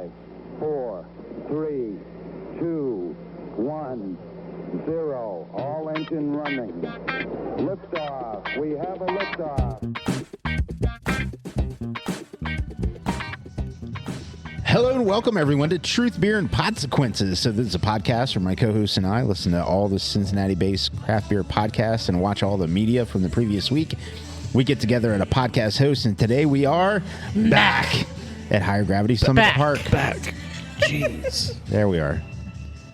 5, 4, 3, 2, 1, 0. All engine running. Liftoff. We have a liftoff. Hello and welcome everyone to Truth, Beer, and Podsequences. So this is a podcast where my co-hosts and I listen to all the Cincinnati-based craft beer podcasts and watch all the media from the previous week. We get together at a podcast host, and today we are back at Higher Gravity Summit Park. Back. Jeez. There we are.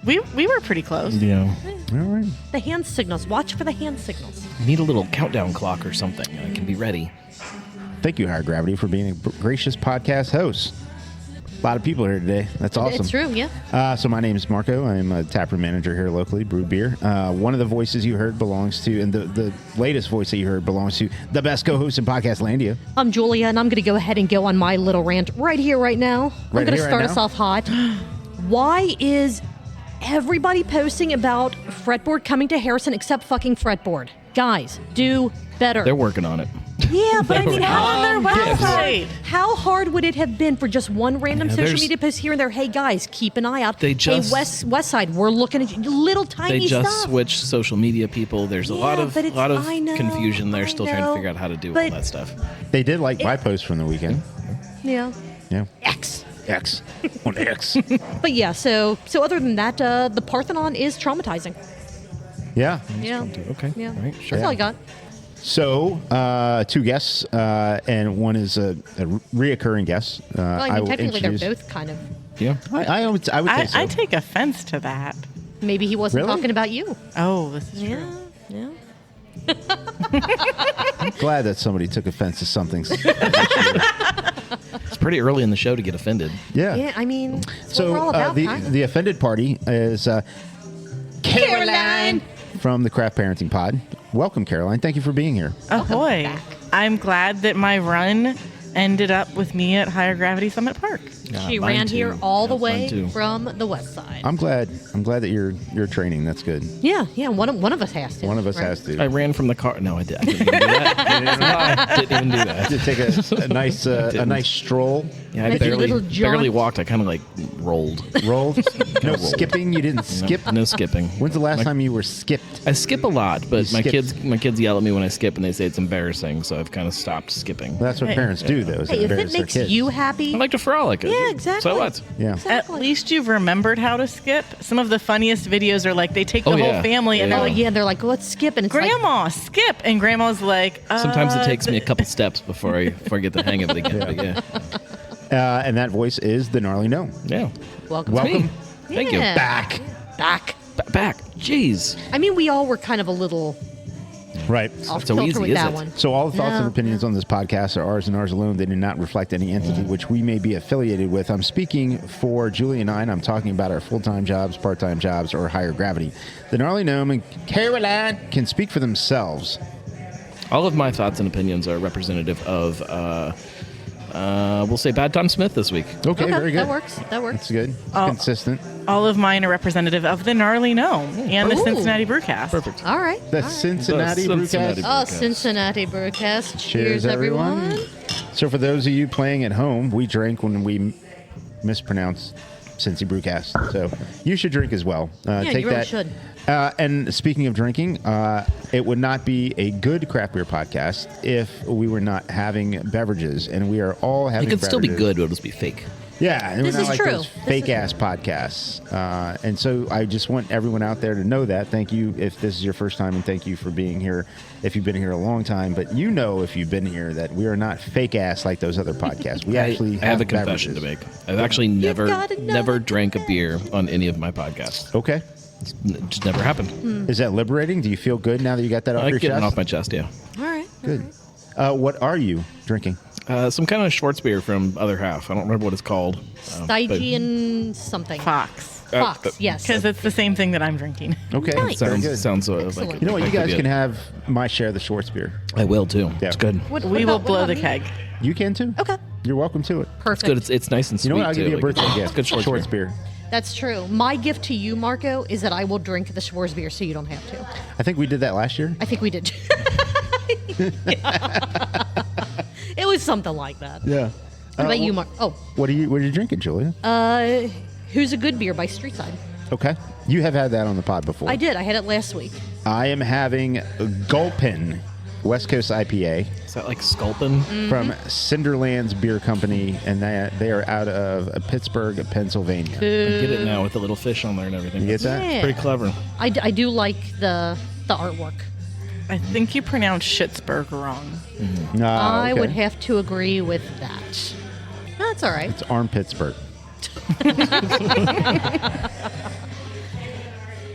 We were pretty close. Yeah. All right. The hand signals. Watch for the hand signals. Need a little countdown clock or something. I can be ready. Thank you, Higher Gravity, for being a gracious podcast host. A lot of people here today. That's awesome. It's true, yeah. So my name is Marco. I'm a taproom manager here locally, Brew Beer. One of the voices you heard belongs to, and the latest voice that you heard belongs to the best co-host in Podcast Landia. I'm Julia, and I'm going to go ahead and go on my little rant right here, right now. I'm going to start us off hot. Why is everybody posting about fretboard coming to Harrison except fucking fretboard? Guys, do better. They're working on it. Yeah, but I mean, Yes. how hard would it have been for just one random social there's- media post here and there? Hey guys, keep an eye out. They just- hey West Side, we're looking at you. Little tiny They just stuff. switched social media people. There's a Yeah, lot of but it's- I know, confusion. They're I still trying to know, figure out how to do all but- that stuff. They did like my post from the weekend. Yeah. Yeah. X. X. On X. But yeah, so other than that, the Parthenon is traumatizing. Yeah. Yeah. Okay. Yeah. All right. Sure. That's all I got. So, two guests, and one is a reoccurring guest. Well, I mean, will technically they're introduce- both kind of. Yeah. I would say so. I take offense to that. Maybe he wasn't Really? talking about you. Oh, this is Yeah. true. Yeah. I'm glad that somebody took offense to something. It's pretty early in the show to get offended. Yeah. Yeah, I mean, that's So what we're all about, kind of. the offended party is Caroline from the Craft Parenting Pod. Welcome, Caroline. Thank you for being here. Ahoy. back. I'm glad that my run ended up with me at Higher Gravity Summit Park. She Mine ran too. here all the Yeah, mine way too. from the west side. I'm glad that you're training. That's good. Yeah, one of us has to. One of us right? has to. I ran from the car. No, I didn't even do that. I didn't even do that. to take a nice stroll. Yeah, I Make a little barely jaunt. walked. I kind of like rolled. Rolled. No Rolled. skipping. You didn't skip. No skipping. When's the last My- time you were skipped? I skip a lot, but You my skipped. kids yell at me when I skip, and they say it's embarrassing. So I've kind of stopped skipping. Well, that's what Hey. parents do, though. Is they Hey, if embarrass it their makes kids. you happy, I like to frolic. Yeah, exactly. So what? Yeah. At least you've remembered how to skip. Some of the funniest videos are like they take the Oh, whole yeah. family and Yeah. they're oh like, yeah, they're like, let's skip, and it's like, Grandma, skip. And Grandma's like, Sometimes it takes me a couple steps before I get the hang of it again. But yeah. And that voice is the Gnarly Gnome. Yeah. welcome. Welcome. Me. Thank Yeah. you. Back. Back. Back. Jeez. I mean, we all were kind of a little Right. off So kilter easy, with is that it? one. So all the thoughts and No. opinions on this podcast are ours and ours alone. They do not reflect any entity which we may be affiliated with. I'm speaking for Julie and I, and I'm talking about our full-time jobs, part-time jobs, or higher gravity. The Gnarly Gnome and Caroline can speak for themselves. All of my thoughts and opinions are representative of, we'll say, Bad Tom Smith this week. Okay, very good. That works. That works. That's good. It's Oh. consistent. all of mine are representative of the Gnarly Gnome and the Ooh. Cincinnati Brewcast. Perfect. All right. The all right. Cincinnati The Brewcast. Cincinnati Oh, Cincinnati Brewcast. Cheers, everyone. So for those of you playing at home, we drank when we mispronounced Cincy Brewcast. So you should drink as well. Yeah, Take you really that. should. And speaking of drinking, it would not be a good craft beer podcast if we were not having beverages, and we are all having. It could still be beverages. good, but it'll just be fake. Yeah, and This we're not is like true. those This is fake ass podcasts. And so I just want everyone out there to know that. Thank you if this is your first time, and thank you for being here if you've been here a long time. But you know, if you've been here, that we are not fake ass like those other podcasts. We actually I have a confession beverages. to make. I've actually gotta know never it. drank a beer on any of my podcasts. Okay. It just never happened. Is that liberating? Do you feel good now that you got that off I your get it chest? off my chest, yeah. All right. Good. What are you drinking? Some kind of Schwartz beer from Other Half. I don't remember what it's called. Stygian something. Fox. Fox, yes. Because it's the same thing that I'm drinking. Okay. Nice. Very good. Sounds like Excellent. You know what? You like guys it. can have my share of the Schwartz beer. I will too. Yeah. It's good. What We about- will what blow about the me? keg. You can too. Okay. You're welcome to it. Perfect. It's good. It's nice and You sweet. know what? I'll give too. you a birthday It's gift. good Schwartz beer. beer. That's true. My gift to you, Marco, is that I will drink the Schwartz beer so you don't have to. I think we did that last year. I think we did. It was something like that. Yeah. What about you, Mark? Oh, What are you drinking, Julia? Who's a Good Beer by Streetside. Okay. You have had that on the pod before. I did. I had it last week. I am having Gulpin West Coast IPA Is that like Sculpin? from Cinderlands Beer Company, and they are out of Pittsburgh, Pennsylvania. I get it now with the little fish on there and everything. You get that? Yeah. Pretty clever. I do like the artwork. I think you pronounced Schittsburg wrong. I Okay. would have to agree with that. That's all right. It's Pittsburgh.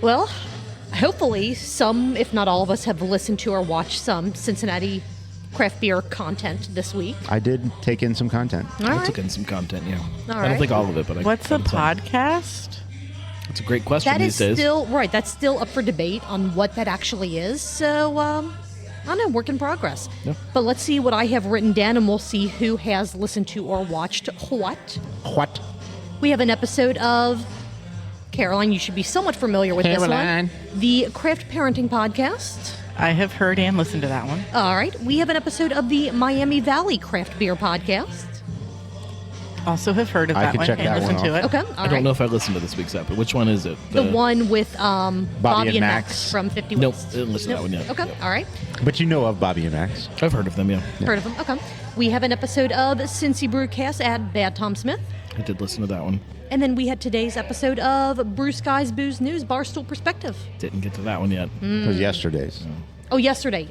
Well, hopefully some, if not all of us, have listened to or watched some Cincinnati craft beer content this week. I did take in some content. All I right. took in some content, yeah. All I right. don't think all of it, but What's a got some. podcast? It's a great question That is these days. still right. That's still up for debate on what that actually is. So I don't know, work in progress. Yeah. But let's see what I have written down, and we'll see who has listened to or watched what. What? We have an episode of Caroline. You should be somewhat familiar with Caroline. this one. The Craft Parenting Podcast. I have heard and listened to that one. All right. We have an episode of the Miami Valley Craft Beer Podcast. Also have heard of I that could one check and that listened one to it. Okay. I don't know if I listened to this week's episode. Which one is it? The one with Bobby and Max from 50 Nope, West. didn't listen to that one yet. Okay. Yep. All right. But you know of Bobby and Max. I've heard of them, yeah. Heard of them. Okay. We have an episode of Cincy Brewcast at Bad Tom Smith. I did listen to that one. And then we had today's episode of Brew Sky's Booze News Barstool Perspective. Didn't get to that one yet. It was yesterday's. Oh, yesterday.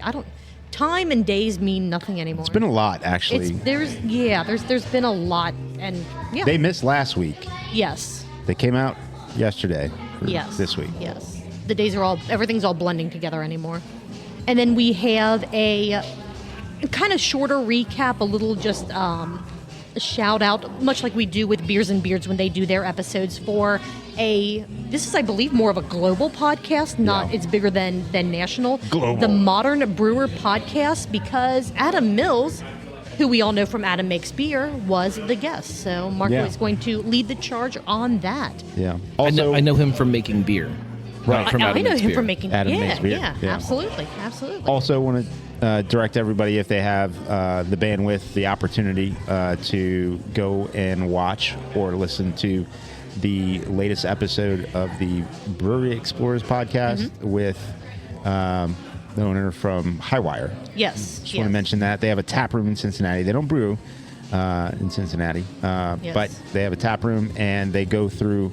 Time and days mean nothing anymore. It's been a lot, actually. There's been a lot, and yeah. They missed last week. Yes. They came out yesterday. For Yes. This week. Yes. The days are everything's all blending together anymore. And then we have a kind of shorter recap, a little just a shout out, much like we do with Beers and Beards when they do their episodes for this is, I believe, more of a global podcast, not it's bigger than national. Global. The Modern Brewer Podcast, because Adam Mills, who we all know from Adam Makes Beer, was the guest. So Marco Yeah. is going to lead the charge on that. Yeah. I Also, know him from making beer. Right. From I Adam know Makes him Beer. from making Adam yeah, Makes Beer. Yeah, Yeah. absolutely. Also want to direct everybody, if they have the bandwidth, the opportunity to go and watch or listen to the latest episode of the Brewery Explorers podcast with the owner from Highwire. Yes. Just want to mention that they have a tap room in Cincinnati. They don't brew in Cincinnati, but they have a tap room, and they go through.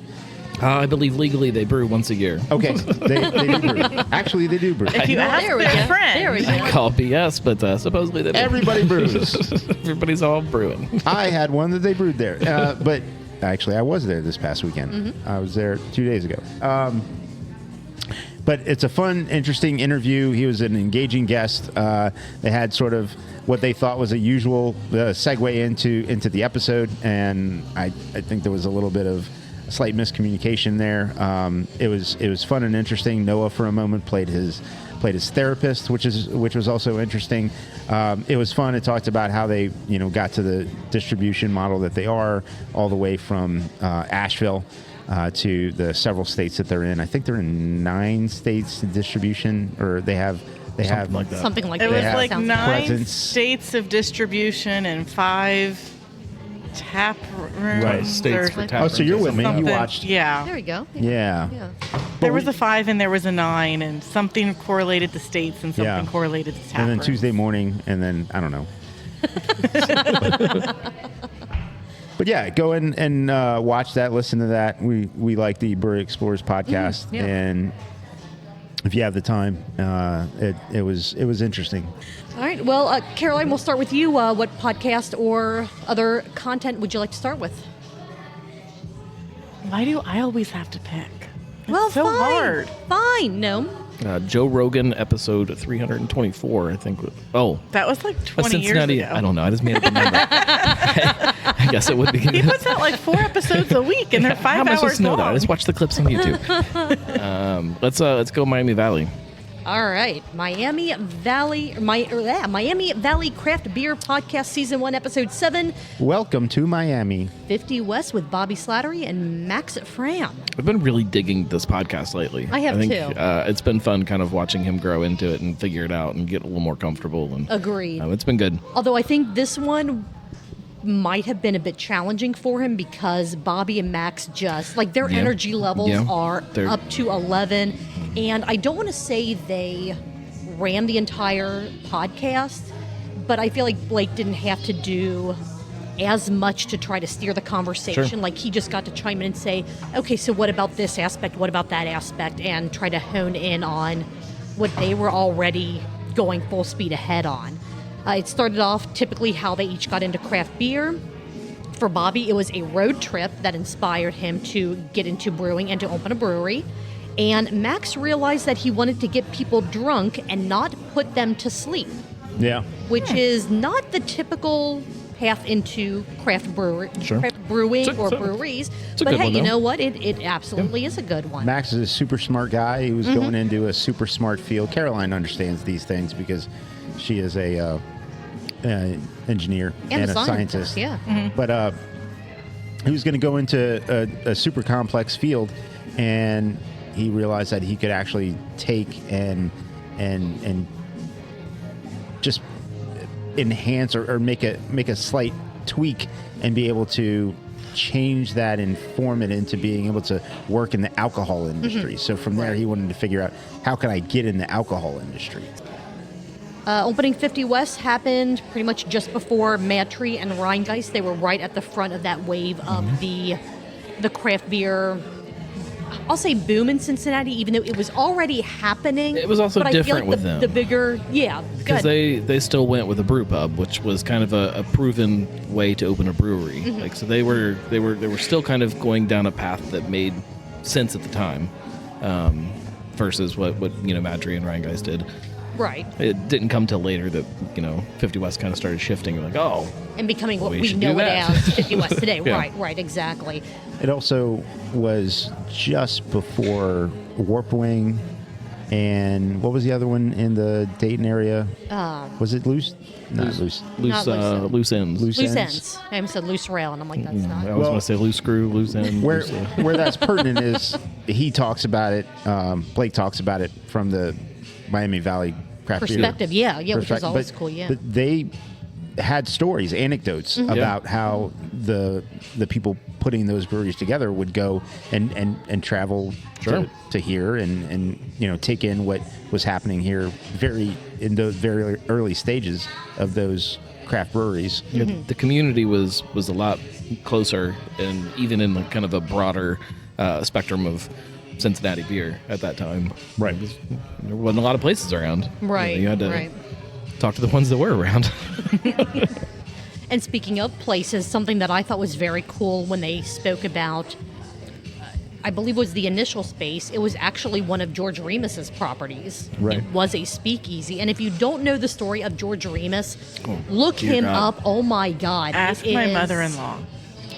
I believe legally they brew once a year. Okay, they do brew. Actually, they do brew. If you ask There we their go. friend. There we I go. call BS, but supposedly they do. Everybody brews. Everybody's all brewing. I had one that they brewed there, but actually, I was there this past weekend. I was there 2 days ago. But it's a fun, interesting interview. He was an engaging guest. They had sort of what they thought was a usual segue into the episode, and I think there was a little bit of a slight miscommunication there. It was fun and interesting. Noah, for a moment, played his therapist, which was also interesting. It was fun. It talked about how they got to the distribution model that they are, all the way from Asheville to the several states that they're in. I think they're in 9 states in distribution, or they have Something like that. Something like It that. was have like Sounds 9 presence. states of distribution and 5 tap rooms. Right, states or for tap Oh, so you're rooms or with me. You something. watched. Yeah. There we go. Yeah. Yeah. There was a 5 and there was a 9, and something correlated to states and something Yeah. correlated to tap And then rooms. Tuesday morning, and then I don't know. But yeah, go in and watch that, listen to that. We like the Brewery Explorers podcast, yeah. and if you have the time, it was interesting. All right. Well, Caroline, we'll start with you. What podcast or other content would you like to start with? Why do I always have to pick? It's Well, so fine. hard. Fine. No. Joe Rogan episode 324, I think. Oh, That was like 20 Cincinnati. years ago. I don't know. I just made up a number. I guess it would be. He puts out like 4 episodes a week, and they're 5 How am I hours supposed to know long. that? I just watch the clips on YouTube. Let's go Miami Valley. All right. Miami Valley Craft Beer Podcast Season 1, Episode 7, Welcome to Miami. 50 West with Bobby Slattery and Max Fram. I've been really digging this podcast lately. I have think, too. It's been fun kind of watching him grow into it and figure it out and get a little more comfortable. And Agreed. it's been good. Although I think this one might have been a bit challenging for him because Bobby and Max just, like, their energy levels are up to 11. And I don't want to say they ran the entire podcast, but I feel like Blake didn't have to do as much to try to steer the conversation. Sure. Like, he just got to chime in and say, okay, so what about this aspect? What about that aspect? And try to hone in on what they were already going full speed ahead on. It started off typically how they each got into craft beer. For Bobby, it was a road trip that inspired him to get into brewing and to open a brewery. And Max realized that he wanted to get people drunk and not put them to sleep. Yeah. Which is not the typical path into craft brewing or breweries. But hey, you know what? It absolutely is a good one. Max is a super smart guy. He was going into a super smart field. Caroline understands these things because she is a engineer and a scientist. Yeah. But he was going to go into a super complex field, and he realized that he could actually take and just enhance or make a slight tweak and be able to change that and form it into being able to work in the alcohol industry. So from there, he wanted to figure out, how can I get in the alcohol industry? Opening 50 West happened pretty much just before Mad Tree and Rheingeist. They were right at the front of that wave of the craft beer, I'll say, boom in Cincinnati, even though it was already happening. It was also but different I feel like with them. The bigger, because they still went with a brew pub, which was kind of a proven way to open a brewery. Like, so they were still kind of going down a path that made sense at the time, versus what Mad Tree and Rheingeist did. Right. It didn't come till later that 50 West kind of started shifting. Like, and becoming what we we should know do it that. as 50 West today. Yeah. Right, exactly. It also was just before Warp Wing, and what was the other one in the Dayton area? Was it Loose? Not Loose. Not Loose ends. Loose ends. I almost said loose rail, and I'm like, that's not. I was going to say loose screw, loose end. Where that's pertinent is he talks about it. Blake talks about it from the Miami Valley craft perspective. beer Which is always cool. Yeah. But they had stories, anecdotes about how the people putting those breweries together would go and travel to here and take in what was happening here in the very early stages of those craft breweries. Yeah, the community was a lot closer, and even in the kind of a broader spectrum of Cincinnati beer at that time. Right. There wasn't a lot of places around. Right. You had to talk to the ones that were around. And speaking of places, something that I thought was very cool when they spoke about, I believe was the initial space, it was actually one of George Remus's properties. Right. It was a speakeasy. And if you don't know the story of George Remus, look him up. Oh my God. Ask my mother-in-law.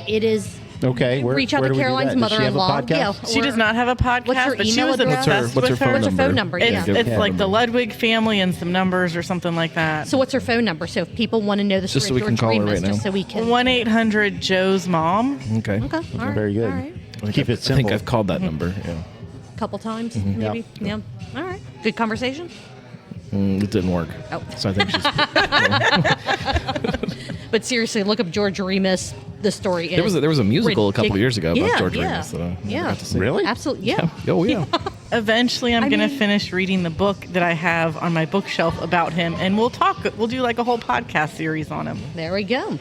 It is... Okay, reach out where to do we do Caroline's that? Does she have a mother-in-law. podcast? She does not have a podcast, What's her but she email was address? obsessed What's her with phone her. What's her phone number? It's, Yeah. it's like the Ludwig family and some numbers or something like that. So what's her phone number? So if people want to know the story Just so we of can George call her Remus, right just now. so we can... 1-800-JOE's mom. Okay. Okay, all right. Very good. All right. Keep it I simple. think I've called that number. Yeah. A couple times, maybe? Yeah. All right. Good conversation? It didn't work. Oh. So I think she's. But seriously, look up George Remus. The story is There was a musical a couple ridiculous. years ago about Yeah, George yeah. Remus that I Yeah. got to see. Really? Absolutely, yeah. Oh yeah. Eventually, I'm I going to mean- finish reading the book that I have on my bookshelf about him, and we'll do like a whole podcast series on him. There we go.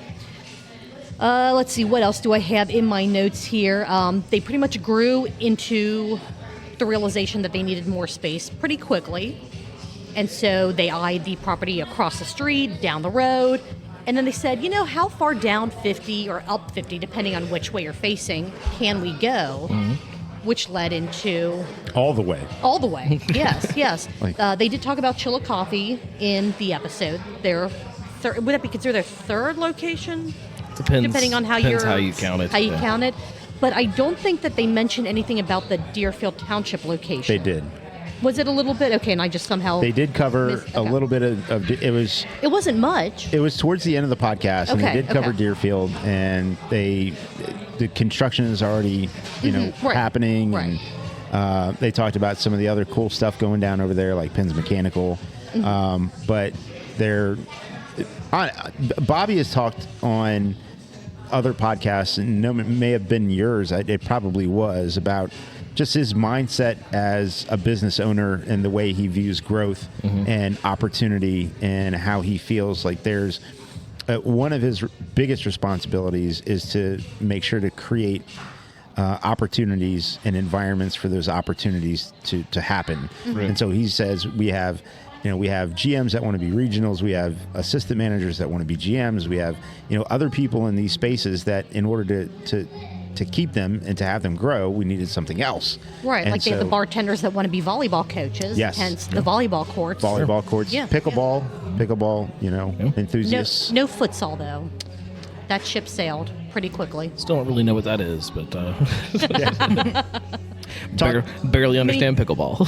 Let's see, what else do I have in my notes here? They pretty much grew into the realization that they needed more space pretty quickly. And so they eyed the property across the street, down the road. And then they said, how far down 50 or up 50, depending on which way you're facing, can we go? Which led into... All the way. All the way, yes. Like- They did talk about Chilla Coffee in the episode. Would that be considered their third location? Depends. Depending on how you count it. How you yeah. count it. But I don't think that they mentioned anything about the Deerfield Township location. They did. Was it a little bit? Okay, and I just somehow... They did cover missed- a okay. little bit of it was It wasn't much. towards the end of the podcast, and they Okay, did cover okay. Deerfield, and the construction is already right, happening, right. and they talked about some of the other cool stuff going down over there, like Penn's Mechanical, but Bobby has talked on other podcasts, and no, it may have been yours. It probably was about just his mindset as a business owner and the way he views growth and opportunity, and how he feels like there's one of his biggest responsibilities is to make sure to create opportunities and environments for those opportunities to happen. Right. And so he says we have GMs that want to be regionals, we have assistant managers that want to be GMs, we have other people in these spaces that in order to keep them and to have them grow, we needed something else. Right, and like they have the bartenders that want to be volleyball coaches, yes, hence the volleyball courts. Volleyball courts, pickleball, enthusiasts. No futsal, though. That ship sailed pretty quickly. Still don't really know what that is, but barely understand pickleball.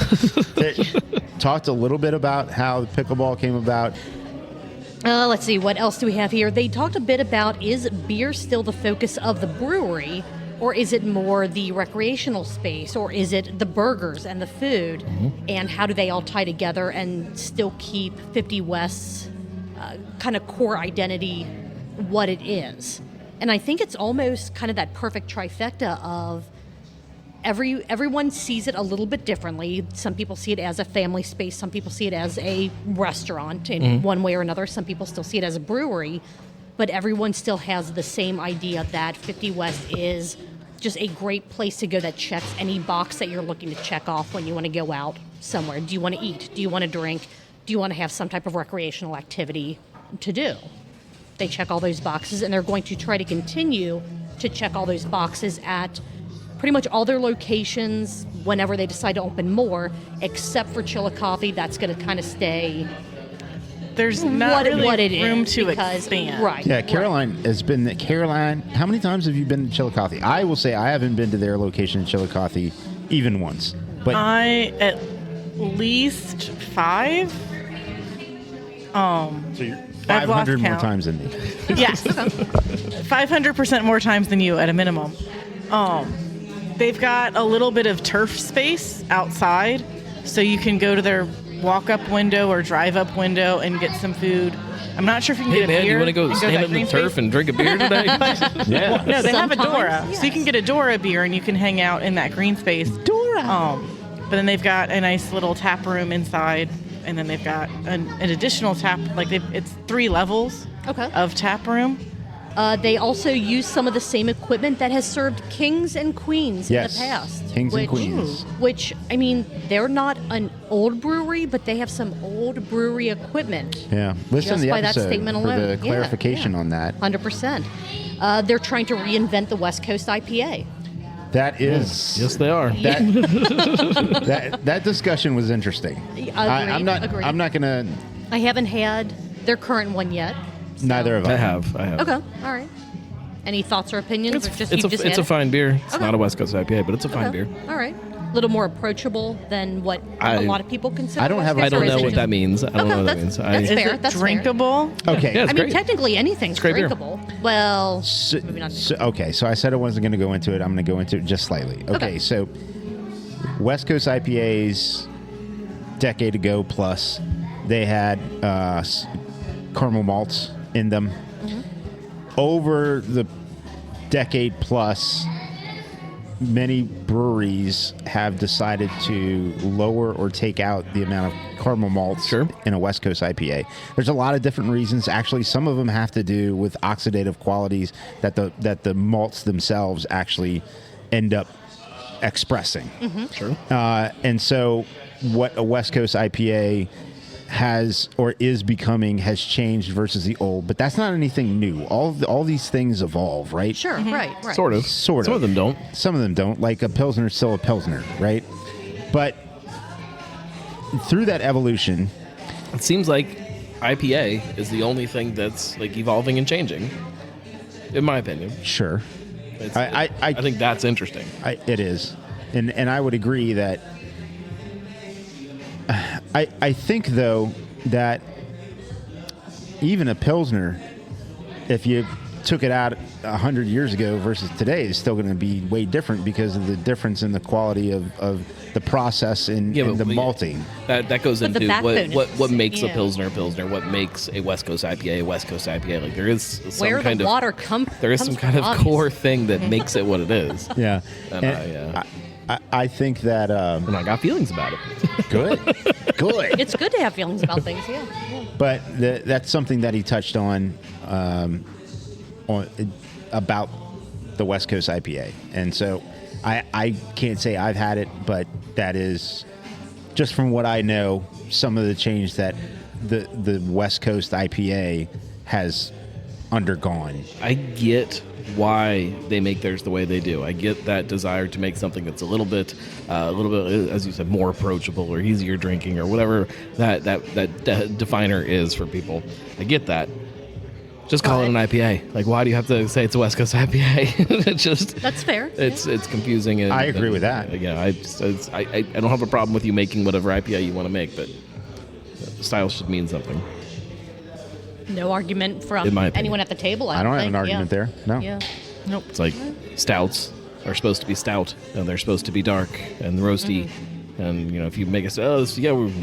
Talked a little bit about how pickleball came about. Let's see, what else do we have here? They talked a bit about, is beer still the focus of the brewery, or is it more the recreational space, or is it the burgers and the food, and how do they all tie together and still keep 50 West's kind of core identity what it is? And I think it's almost kind of that perfect trifecta of everyone sees it a little bit differently. Some people see it as a family space. Some people see it as a restaurant in one way or another. Some people still see it as a brewery. But everyone still has the same idea that 50 West is just a great place to go that checks any box that you're looking to check off when you want to go out somewhere. Do you want to eat? Do you want to drink? Do you want to have some type of recreational activity to do? They check all those boxes, and they're going to try to continue to check all those boxes at pretty much all their locations whenever they decide to open more, except for Chillicothe. That's going to kind of stay. There's not what it room is to because, expand. Right. Yeah, Caroline has been. Caroline, how many times have you been to Chillicothe? I will say I haven't been to their location in Chillicothe even once. But I at least 5. So you're I've lost 500 more count. times than me. Yes. 500% more times than you at a minimum. They've got a little bit of turf space outside, so you can go to their walk-up window or drive-up window and get some food. I'm not sure if you can get a beer. You want to go stand in the turf and drink a beer today? Yeah. No, they have a Dora. Yes. So you can get a Dora beer and you can hang out in that green space. Dora. But then they've got a nice little tap room inside, and then they've got an additional tap. It's 3 levels of tap room. They also use some of the same equipment that has served kings and queens in the past. Kings and queens. Which, I mean, they're not an old brewery, but they have some old brewery equipment. Yeah. Listen to the by that episode statement for alone. the clarification on that. 100%. They're trying to reinvent the West Coast IPA. That is. Yes, they are. That discussion was interesting. Agreed, I'm not going to. I haven't had their current one yet. So. Neither have I. I have. Okay, all right. Any thoughts or opinions? It's a fine beer. It's not a West Coast IPA, but it's a fine beer. All right. A little more approachable than what a lot of people consider. I don't West have. Coast, I don't or is know it what just- that means. I don't know what that means. That's fair. Is it That's drinkable? Okay. Yeah, it's I mean, great. technically anything's great beer. drinkable. Well, maybe not. Okay, so I said I wasn't going to go into it. I'm going to go into it just slightly. Okay, so West Coast IPAs, decade ago plus, they had caramel malts in them. Over the decade plus, many breweries have decided to lower or take out the amount of caramel malts in a West Coast IPA. There's a lot of different reasons. Actually, some of them have to do with oxidative qualities that the malts themselves actually end up expressing. Sure. And so what a West Coast IPA has or is becoming has changed versus the old, but that's not anything new. All these things evolve, right? Sure, right. Sort of. Some of them don't. Some of them don't. Like a Pilsner is still a Pilsner, right? But through that evolution, It seems like IPA is the only thing that's like evolving and changing, in my opinion. sure, I think that's interesting. it is, and I would agree that. I think though that even a Pilsner, if you took it out 100 years ago versus today is still going to be way different because of the difference in the quality of the process in the malting. That goes But the into backbone what makes a yeah. Pilsner, what makes a West Coast IPA, West Coast IPA. Like there is some Where kind the of water there is some comes kind from, of obviously. core thing that makes it what it is. Yeah. And I think that and I got feelings about it. good. It's good to have feelings about things, yeah. But that's something that he touched on about the West Coast IPA. And so I can't say I've had it, but that is just from what I know, some of the change that the West Coast IPA has undergone. I get why they make theirs the way they do. I get that desire to make something that's a little bit, as you said, more approachable or easier drinking or whatever that definer is for people. I get that. Just call it an IPA. Like, why do you have to say it's a West Coast IPA? It's just That's fair. It's confusing. And, I agree with that. Yeah, I don't have a problem with you making whatever IPA you want to make, but style should mean something. No argument from In my opinion. anyone at the table. I don't have think. an argument there. No. Yeah. Nope. It's like stouts are supposed to be stout, and they're supposed to be dark and roasty. And if you make a stout, we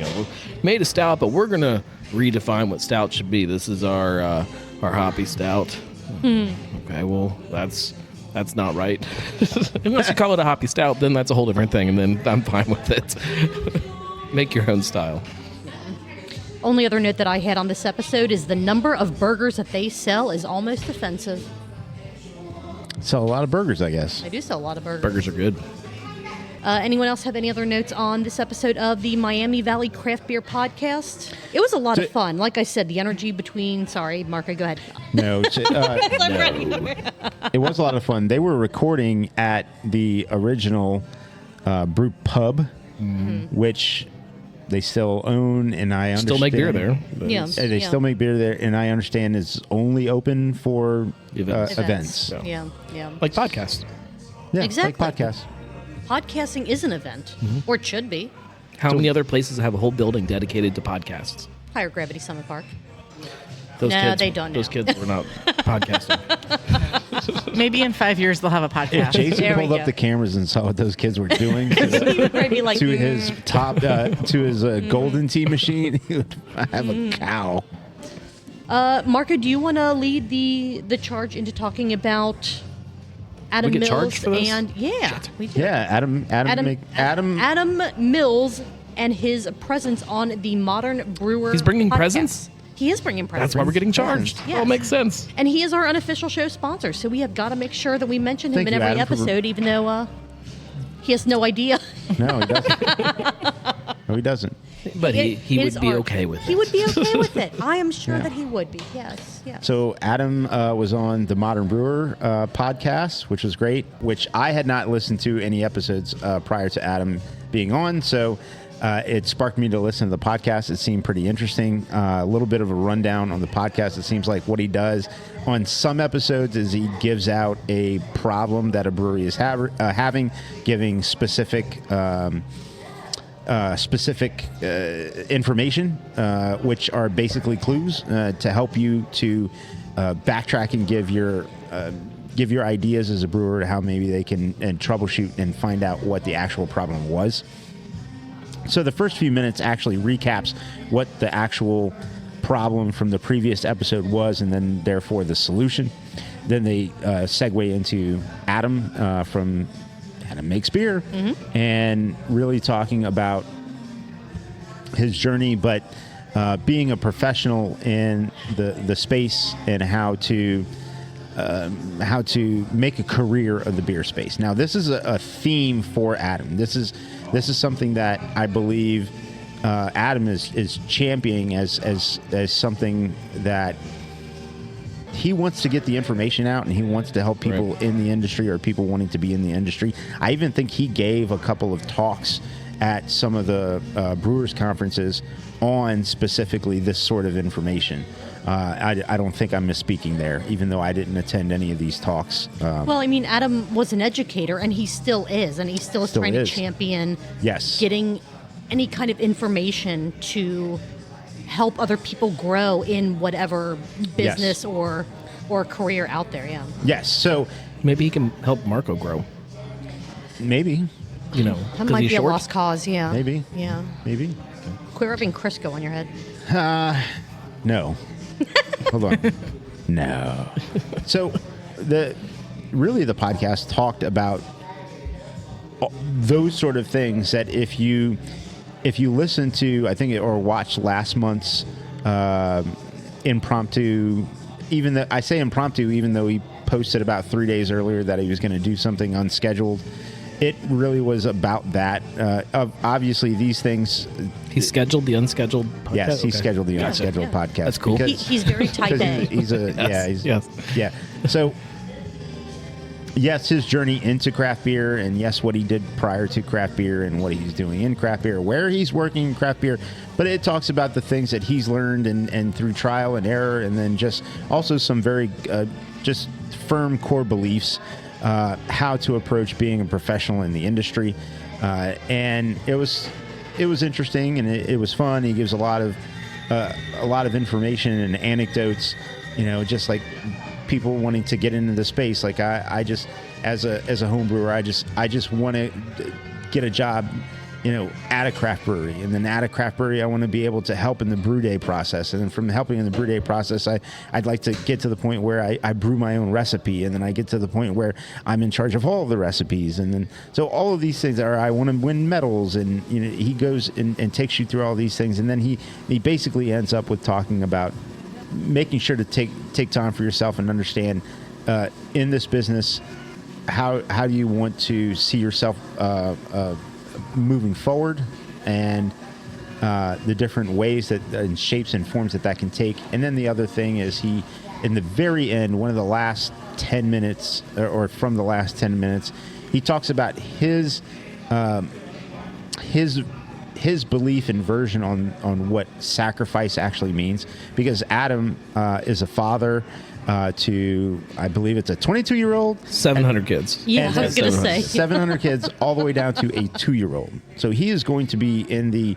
made a stout, but we're gonna redefine what stout should be. This is our hoppy stout. Okay, well that's not right. Unless you call it a hoppy stout, then that's a whole different thing, and then I'm fine with it. Make your own style. Only other note that I had on this episode is the number of burgers that they sell is almost offensive. Sell a lot of burgers, I guess. They do sell a lot of burgers. Burgers are good. Anyone else have any other notes on this episode of the Miami Valley Craft Beer Podcast? It was a lot of fun. Like I said, the energy between... Sorry, Marco, go ahead. No, it was a lot of fun. They were recording at the original brew pub, which they still own, and I understand... Still make beer there. Yeah. They still make beer there, and I understand is only open for events. Yeah. Like podcasts. Yeah, Exactly. like podcasts. Podcasting is an event, or it should be. How many other places have a whole building dedicated to podcasts? Higher Gravity Summer Park. Those No, kids, they don't Those know. kids were not podcasting. Maybe in 5 years they'll have a If podcast. Jason There we pulled up go. the cameras and saw what those kids were doing Maybe like to his top, to his golden tea machine, he would have a cow. Marco, do you want to lead the charge into talking about Adam We get Mills charged for this? and we do. Yeah, Adam Mills and his presence on the Modern Brewer. He's bringing podcast. presents? He is bringing presents. That's why we're getting charged. Yes. All makes sense. And he is our unofficial show sponsor, so we have got to make sure that we mention him Thank in you, every Adam, for- episode, even though he has no idea. No, he doesn't. No, he doesn't. But he It is would be our- okay with it. He would be okay with it. I am sure Yeah. that he would be. Yes. So Adam was on the Modern Brewer podcast, which was great, which I had not listened to any episodes prior to Adam being on. So it sparked me to listen to the podcast. It seemed pretty interesting. A little bit of a rundown on the podcast. It seems like what he does on some episodes is he gives out a problem that a brewery is having, giving specific information, which are basically clues to help you to backtrack and give your ideas as a brewer to how maybe they can troubleshoot and find out what the actual problem was. So the first few minutes actually recaps what the actual problem from the previous episode was, and then therefore the solution. Then they segue into Adam from Adam Makes Beer, and really talking about his journey, but being a professional in the space and how to make a career of the beer space. Now, this is a theme for Adam. This is something that I believe Adam is championing as something that he wants to get the information out, and he wants to help people in the industry or people wanting to be in the industry. I even think he gave a couple of talks at some of the brewers conferences on specifically this sort of information. I don't think I'm misspeaking there, even though I didn't attend any of these talks. Well, I mean, Adam was an educator, and he still is, and he still is trying to champion getting any kind of information to help other people grow in whatever business or or a career out there. Yeah. Yes. So Maybe he can help Marco grow. maybe, You know, That 'cause might he's be a short. lost cause. Yeah. maybe, Yeah. maybe. Quit rubbing Crisco on your head. No. Hold on. No. So the podcast talked about those sort of things that if you listen to, I think, or watch last month's impromptu, I say impromptu even though he posted about 3 days earlier that he was going to do something unscheduled. It really was about that. Obviously, these things. He scheduled the unscheduled podcast? Yes, he Okay. scheduled the unscheduled podcast. That's cool. He's very type A. He's a Yes. yeah. So yes, his journey into craft beer, and yes, what he did prior to craft beer, and what he's doing in craft beer, where he's working in craft beer. But it talks about the things that he's learned and through trial and error, and then just also some very just firm core beliefs. How to approach being a professional in the industry, and it was interesting and it was fun. He gives a lot of information and anecdotes, just like people wanting to get into the space. Like I just as a home brewer, I just want to get a job, at a craft brewery, and then at a craft brewery, I want to be able to help in the brew day process, and then from helping in the brew day process, I'd like to get to the point where I brew my own recipe, and then I get to the point where I'm in charge of all of the recipes, and then so all of these things are I want to win medals, and he goes and takes you through all these things, and then he basically ends up with talking about making sure to take time for yourself and understand in this business how do you want to see yourself moving forward, and the different ways that and shapes and forms that can take. And then the other thing is he, in the very end, one of the last 10 minutes or from the last 10 minutes, he talks about his belief and version on what sacrifice actually means, because Adam is a father to, I believe it's a 22-year-old. 700 kids. Yeah, I was going to say. 700 kids all the way down to a 2-year-old. So he is going to be in the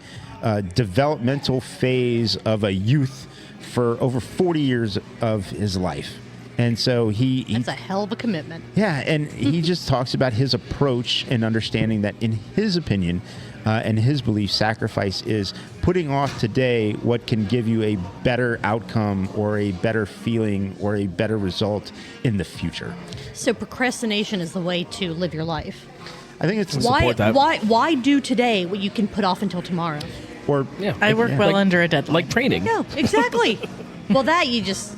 developmental phase of a youth for over 40 years of his life. And so That's a hell of a commitment. Yeah, and he just talks about his approach and understanding that, in his opinion, and his belief, sacrifice is putting off today what can give you a better outcome or a better feeling or a better result in the future. So procrastination is the way to live your life. I think it's Why do today what you can put off until tomorrow? or Yeah. I work well Like- under a deadline. Like training. No, exactly. Well, that you just.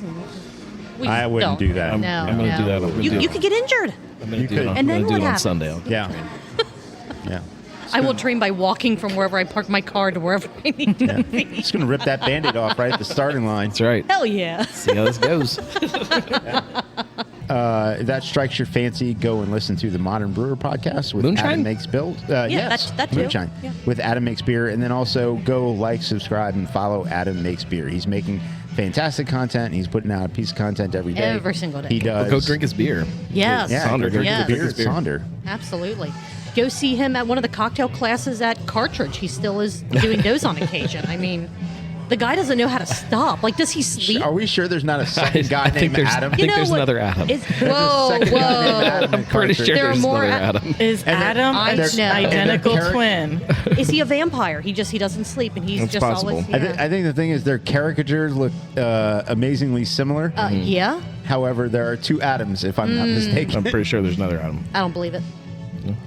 I wouldn't do that. No, I'm going to do that. I'm gonna do You it. could get injured. I'm going you to do it could. on, And then I'm gonna do what it on happens? Sunday. I'll Yeah. train. Yeah. I will train by walking from wherever I park my car to wherever I need to be. Just going to rip that Band-Aid off right at the starting line. That's right. Hell yeah. See how this goes. If that strikes your fancy, go and listen to the Modern Brewer podcast with Moonshine? Adam Makes Build. Yes, that too. Moonshine Yeah. with Adam Makes Beer, and then also go like, subscribe, and follow Adam Makes Beer. He's making fantastic content. He's putting out a piece of content every day. Every single day. He does. Or go drink his beer. Yes. Yeah, Sonder, go drink yes. the beer at Beer. Sonder. Absolutely. Go see him at one of the cocktail classes at Cartridge. He still is doing those on occasion. I mean, the guy doesn't know how to stop. Like, does he sleep? Are we sure there's not a second guy I think named there's, Adam? I think there's what? another Adam. Whoa, Second guy named whoa. Adam I'm at pretty Cartridge. sure There are there's more another A- Adam. Is And then- Adam I an know. identical And then twin? Is he a vampire? He doesn't sleep, and he's That's just possible. always. I, I think the thing is their caricatures look amazingly similar. Yeah. However, there are two Adams, if I'm not mistaken. I'm pretty sure there's another Adam. I don't believe it.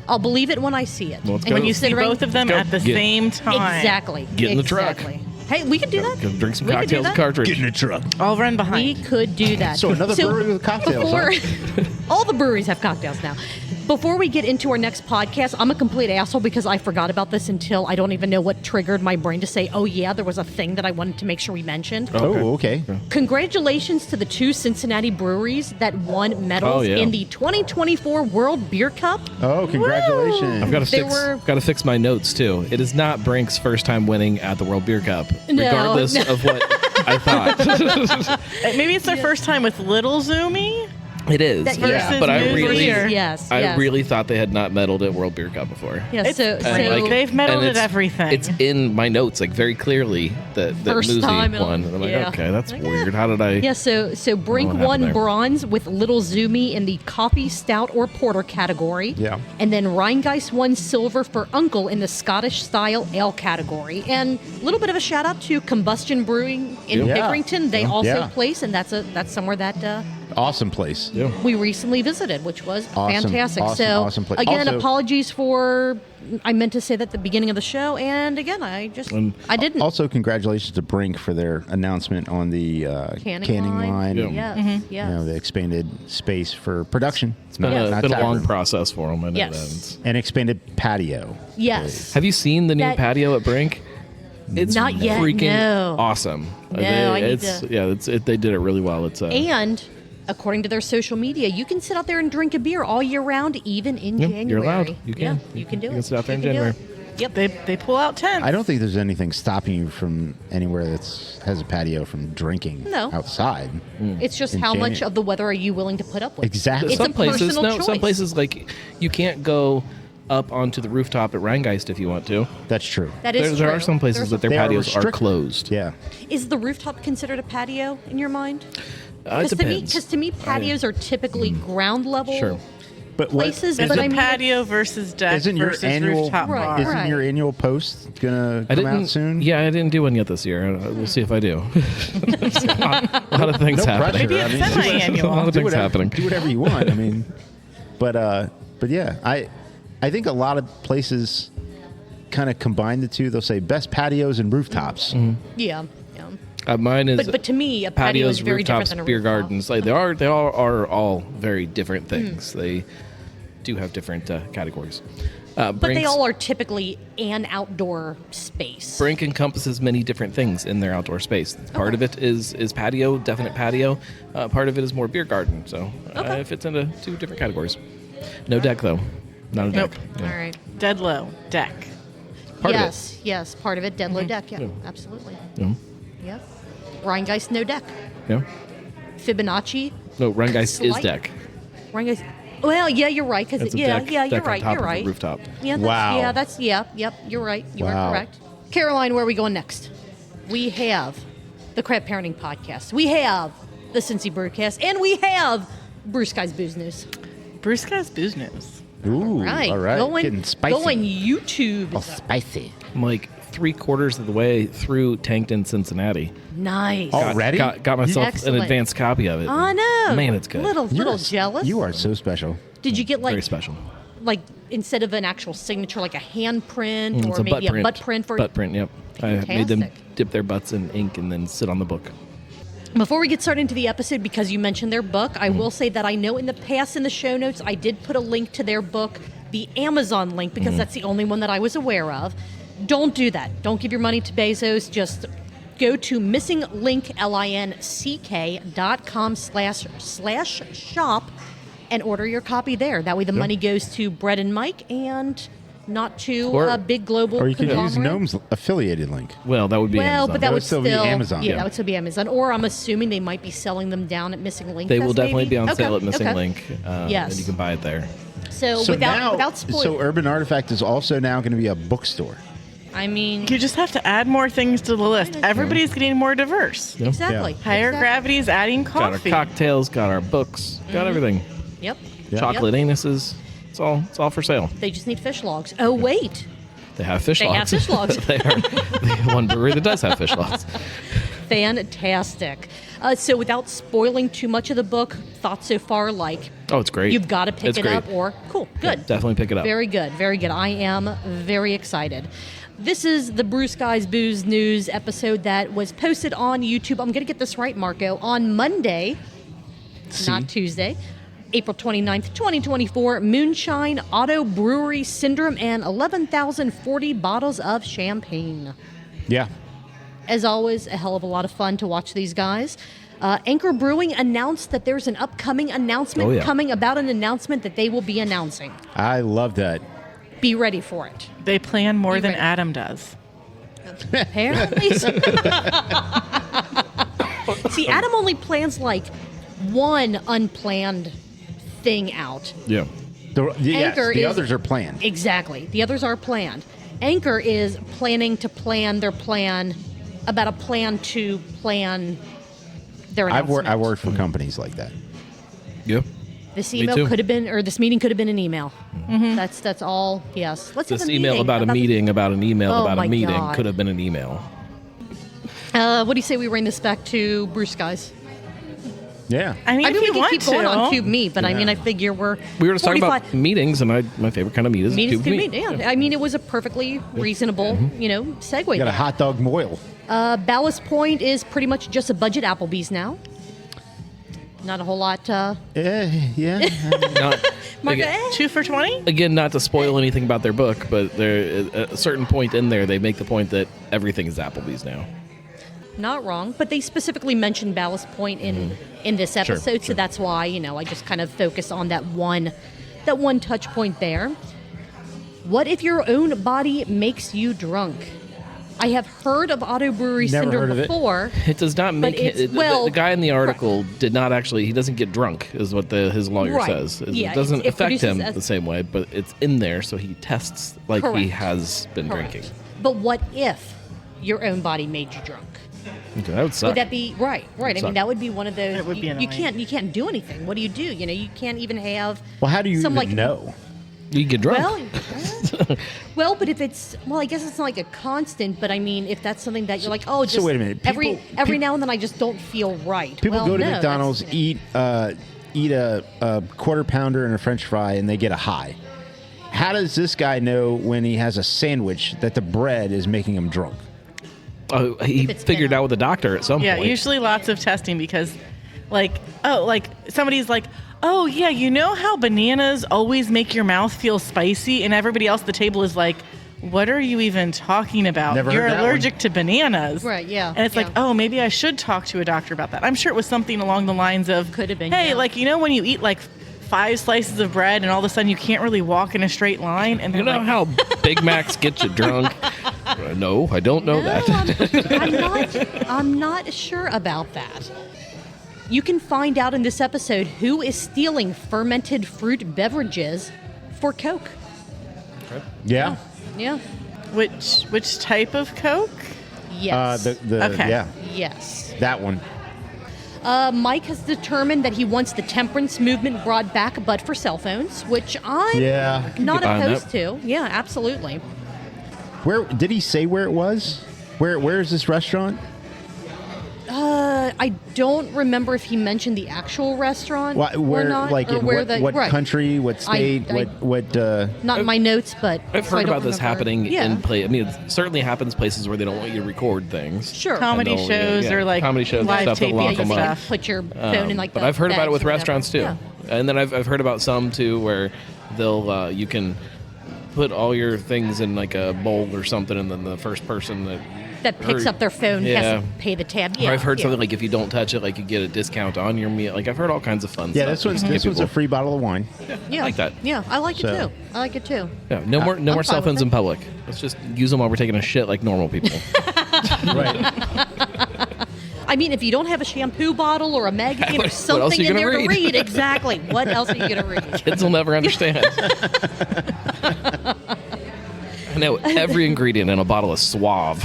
I'll believe it when I see it. Well, let's And go. when you You sit see around, both of them Go. at the Get- same time. exactly. Get in the truck. Exactly. Hey, we could do that. Go drink some We could do cocktails that. at Cartridge. in the truck. I'll run We behind. could do that. So another brewery with cocktails, Before, all the breweries have cocktails now. Before we get into our next podcast, I'm a complete asshole because I forgot about this until I don't even know what triggered my brain to say, oh yeah, there was a thing that I wanted to make sure we mentioned. Oh, okay. Congratulations to the two Cincinnati breweries that won medals Oh, yeah. in the 2024 World Beer Cup. Oh, congratulations. I've got to They fix. were- Got to fix my notes too. It is not Brink's first time winning at the World Beer Cup, No, regardless no. of what I thought. Maybe it's their first time with Little Zoomy. It is, That- Versus but I Moose really, Beer. Yes, I yes. really thought they had not medaled at World Beer Cup before. Yeah, It's so like they've medaled and at it's- everything. It's in my notes, like very clearly that First Muzi time, won. And I'm like, yeah. okay, that's Like, weird. How did I? Yeah, so Brink what happened won there. bronze with Little Zumi in the coffee, stout, or porter category. Yeah. And then Rheingeist won silver for Uncle in the Scottish style ale category. And a little bit of a shout out to Combustion Brewing in Yeah. Pickerington. They also Yeah. place, and that's somewhere that Awesome place. Yeah. we recently visited, which was Awesome, fantastic. awesome, so awesome place. again, Also- apologies for I meant to say that at the beginning of the show, and again, I didn't. Also, congratulations to Brink for their announcement on the canning line. Yeah. and, Yes, yes. You know, the expanded space for production. It's been, Yeah. a, Not been a long tavern. process for them. I know Yes. that. And expanded patio. Yes. Have you seen the new That- patio at Brink? It's Not yet, freaking no. awesome. No, I need it's to- yeah, they did it really well. It's And according to their social media, you can sit out there and drink a beer all year round, even in Yeah, January. you're allowed. You can. Yeah, you can do it. You can sit out there in You can do January. it. Yep. they pull out tents. I don't think there's anything stopping you from anywhere that's has a patio from drinking No. outside. It's just In how much January. of the weather are you willing to put up with? Exactly. It's some a places, personal choice. some places like you can't go up onto the rooftop at Rheingeist if you want to. That's true. That is There true. are some places that their They are patios are restricted. closed. Yeah. Is the rooftop considered a patio in your mind? It depends. Because to me, patios are typically ground level Sure. But what- places. It's But a I mean, patio versus deck Isn't your versus annual rooftop Right, bar. isn't your annual post gonna I come didn't. out soon? Yeah, I didn't do one yet this year. We'll see if I do. a lot of things No happening. pressure. Maybe I it's mean, semi-annual. A lot of do things whatever, happening. do whatever you want. I mean, but yeah, I think a lot of places kind of combine the two. They'll say best patios and rooftops. yeah. Mine is But to me, a patio patios, is very different rooftops, than a beer rooftop. gardens. Like they are all very different things. They do have different categories. But they all are typically an outdoor space. Brink encompasses many different things in their outdoor space. Part of it is patio, definite patio. Part of it is more beer garden. So Okay. it fits into two different categories. No deck though, not a deck. Nope. Yeah. All right. Dead low deck. Part of it. Yes, part of it. Dead low deck. Yeah, absolutely. Yeah. Yep. Rheingeist, no deck. Yeah. Fibonacci, No, Rheingeist is Slight. deck. Rheingeist. Well, yeah, you're right. Because That's a yeah, deck- yeah, you're deck on right. top You're of a right. rooftop. Yeah, that's, Wow. yeah, that's Yep, you're right. You Wow. are correct. Caroline, where are we going next? We have the Crab Parenting Podcast. We have the Cincy Brewcast, and we have Brewcast Booze News. Brewcast Booze News. Ooh, Right, all right, going, getting spicy. going YouTube. Oh, spicy. I'm like 3/4 of the way through Tanked in Cincinnati. Nice. Oh, Already? Got myself Excellent. an advanced copy of it. I know. Man, it's good. Little You're jealous. You are so special. Did you get Very like special. like instead of an actual signature, like a hand print It's or a maybe butt print. a butt print for? butt print. Yep. I made them Fantastic. dip their butts in ink and then sit on the book. Before we get started into the episode, because you mentioned their book, I will say that I know in the past in the show notes I did put a link to their book, the Amazon link, because that's the only one that I was aware of. Don't do that. Don't give your money to Bezos. Just go to missinglink.com/shop and order your copy there. That way the money goes to Brett and Mike and not to Or- a big global Or you could use conglomerate. Gnome's affiliated link. Well, that would be Well, Amazon. but that would still be Amazon. Yeah, Yeah. that would still be Amazon. Or I'm assuming they might be selling them down at Missing Link. they will Fest, definitely maybe? be on Okay, sale at Missing okay. Link. Yes. And you can buy it there. So, So without now, spoilers, so Urban Artifact is also now going to be a bookstore. I mean, You just have to add more things to the list. Everybody's getting more diverse. Yeah. exactly. Higher exactly. gravity is adding Got our coffee. cocktails, got our books, got everything. Yep. Chocolate anuses. It's all for sale. They just need fish logs. Oh wait, They have fish They logs. have fish logs. They are the one brewery that does have fish logs. fantastic. So without spoiling too much of the book, thoughts so far like Oh, it's great. you've got to pick It's it great. up or cool, good. Definitely pick it up. Very good, very good. I am very excited. This is the Brewcast Booze News episode that was posted on YouTube. I'm going to get this right, Marco. On Monday, not Tuesday, April 29th, 2024, Moonshine Auto Brewery Syndrome and 11,040 bottles of champagne. Yeah. As always, a hell of a lot of fun to watch these guys. Anchor Brewing announced that there's an upcoming announcement Oh, yeah. coming about an announcement that they will be announcing. I love that. Be ready for it. They plan more than ready? Adam does. Apparently. See, Adam only plans like one unplanned thing out. Yeah. Yes, Anchor the is- others are planned. Exactly. The others are planned. Anchor is planning to plan their plan about a plan to plan their announcement. I worked for companies like that. Yeah. This Me email too. could have been, or this meeting could have been an email. That's all. Yes. Let's have This a email meeting about a meeting about an email Oh about my a meeting God. could have been an email. What do you say we bring this back to Brewcast? Yeah. I mean, I if mean, you we can want keep to. going on Cube Meat, but I mean, I figure We were just talking 45 about meetings, and my favorite kind of meat is meetings. Cube Cube meat. Meat. Yeah. I mean, it was a perfectly reasonable, segue. You got a there. hot dog moil. Ballast Point is pretty much just a budget Applebee's now. Not a whole lot. Yeah. Not, Mark, again, 2 for $20. again, not to spoil anything about their book, but there at a certain point in there, they make the point that everything is Applebee's now. Not wrong, but they specifically mentioned Ballast Point in this episode, so that's why I just kind of focus on that one touch point there. What if your own body makes you drunk? I have heard of auto brewery Never syndrome heard of it. before. It does not make it's- it. The guy in the article did not actually. He doesn't get drunk, is what his lawyer Right. says. Yeah, It doesn't it affect produces him as- the same way, but it's in there, so he tests like he Correct. has been Correct. drinking. But what if your own body made you drunk? Okay, that would suck. Would that be right? I suck. mean, that would be one of those. It would be you annoying. can't do anything. What do? You can't even have. Well, how do you some, even like, know? You get drunk. Well, but if it's I guess it's not like a constant. But I mean, if that's something that you're like, oh, just So wait a minute. every People- now and then I just don't feel right. People Well, go to no, McDonald's, that's- eat a quarter pounder and a French fry, and they get a high. How does this guy know when he has a sandwich that the bread is making him drunk? Oh, he If it's figured been out with the doctor at some Yeah, point. usually lots of testing because, somebody's like, oh, yeah, you know how bananas always make your mouth feel spicy? And everybody else at the table is like, what are you even talking about? Never heard You're that allergic to bananas. Right, yeah, And it's like, yeah. oh, maybe I should talk to a doctor about that. I'm sure it was something along the lines of, Could have been, hey, yeah. when you eat 5 slices of bread and all of a sudden you can't really walk in a straight line? And You they're know like, how Big Macs get you drunk? No, I don't know that. I'm not sure about that. You can find out in this episode who is stealing fermented fruit beverages for Coke. Yeah. Yeah. which type of Coke? Yes. Okay. Yeah, Yes. that one. Mike has determined that he wants the temperance movement brought back, but for cell phones, which I'm Yeah. not get behind opposed to. Yeah, absolutely. Where did he say where it was? Where is this restaurant? I don't remember if he mentioned the actual restaurant Where or not, like or in where what, the what right. country, what state, I- what Not in my notes, but I've so I heard don't about this remember. happening Yeah. in play. I mean, it certainly happens places where they don't want you to record things. Sure. Comedy And they'll- shows or comedy shows and live stuff that taping lock and them up. stuff. Put your phone in like But the I've heard about it with bags or whatever. restaurants too, Yeah. and then I've heard about some too where they'll you can put all your things in like a bowl or something, and then the first person That picks heard- up their phone Yeah. has to pay the tab. Or Yeah, I've heard yeah. something like if you don't touch it, like you get a discount on your meal. Like I've heard all kinds of fun Yeah, stuff. this one's to get this one's a people- free bottle of wine. Yeah, like that. Yeah, I like So- it too. I like it too. Yeah, no more I'm cell fine with phones it. in public. Let's just use them while we're taking a shit like normal people. Right. I mean, if you don't have a shampoo bottle or a magazine What or else something are you in gonna there to read? read, exactly. What else are you going to read? Kids will never understand. I know every ingredient in a bottle of Suave.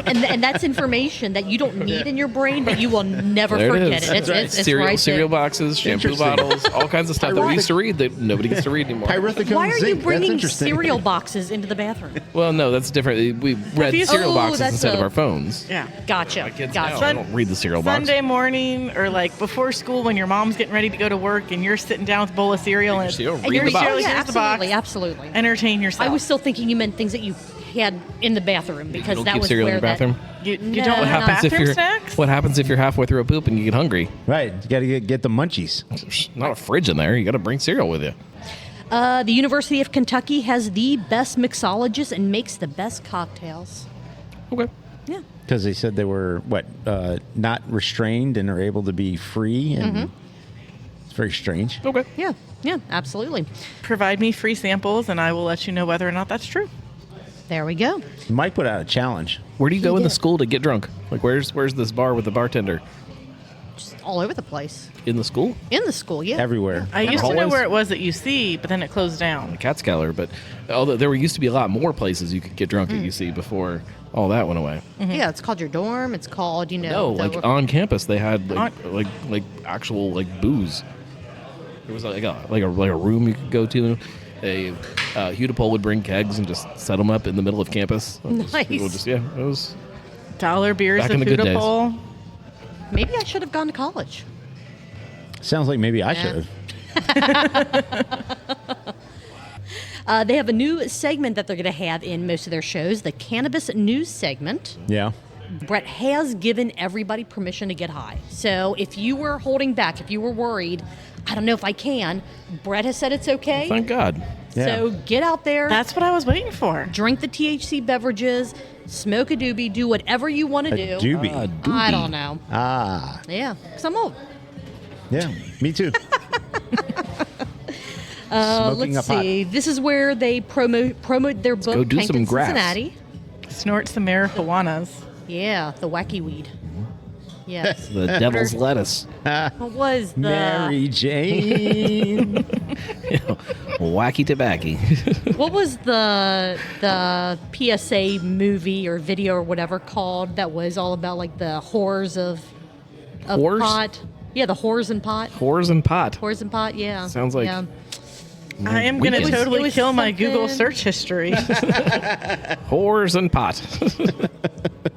And that's information that you don't need in your brain, but you will never There it forget is. it. It's cereal, right cereal there. boxes, shampoo Interesting. bottles, all kinds of stuff that we used to read that nobody gets to read anymore. Pyrethicum Why are you zinc. That's bringing interesting. cereal boxes into the bathroom? Well, no, that's different. We read you- cereal Oh, boxes that's instead of a- our phones. Yeah. Gotcha. Kids Gotcha. now, I don't read the cereal box. Sunday morning or before school when your mom's getting ready to go to work and you're sitting down with a bowl of cereal and, cereal, and read you're the box. cereal, Yeah, here's the box. absolutely, absolutely. Entertain yourself. I was still thinking you meant things that you had in the bathroom because don't that keep was cereal in where your bathroom? You No, don't what have happens if bathroom you're snacks? What happens if you're halfway through a poop and you get hungry? Right. You got to get the munchies. There's not a fridge in there. You got to bring cereal with you. The University of Kentucky has the best mixologist and makes the best cocktails. Okay. Yeah. Because they said they were not restrained and are able to be free, and it's very strange. Okay. Yeah. Yeah, absolutely. Provide me free samples and I will let you know whether or not that's true. There we go. Mike put out a challenge. Where do you go in the did. school to get drunk? Like, where's this bar with the bartender? All over the place. In the school? In the school, yeah. Everywhere. I used to know Always. where it was at UC, but then it closed down. Catskeller, but although there used to be a lot more places you could get drunk at UC before all that went away. Yeah, it's called your dorm. It's called, No, like on campus they had like actual like booze. There was like a room you could go to. Hudipole would bring kegs and just set them up in the middle of campus. Nice. People just it was Dollar beers Back at in the good days. Hudipole. Maybe I should have gone to college. Sounds like maybe I should have. They have a new segment that they're going to have in most of their shows, the Cannabis News segment. Yeah. Brett has given everybody permission to get high. So if you were holding back, if you were worried, I don't know if I can, Brett has said it's okay. thank God. Yeah. So get out there, That's what I was waiting for. drink the THC beverages, smoke a doobie, do whatever you want to do. Doobie. I don't know. Ah. Yeah, because I'm old. Yeah. Me too. Smoking Let's a pot. see. This is where they promote their book, go do Tanked some in grass. Cincinnati. Snort some marijuanas. Yeah, the wacky weed. Yes. The devil's lettuce. What was the Mary Jane. Wacky tobacco. what was the PSA movie or video or whatever called that was all about like the horrors of Whores? pot? Yeah, the whores and pot. Whores and pot. Whores and pot. Yeah. Sounds like- Yeah. I am going to Weekend. It totally was kill my Google something- search history. Whores and pot.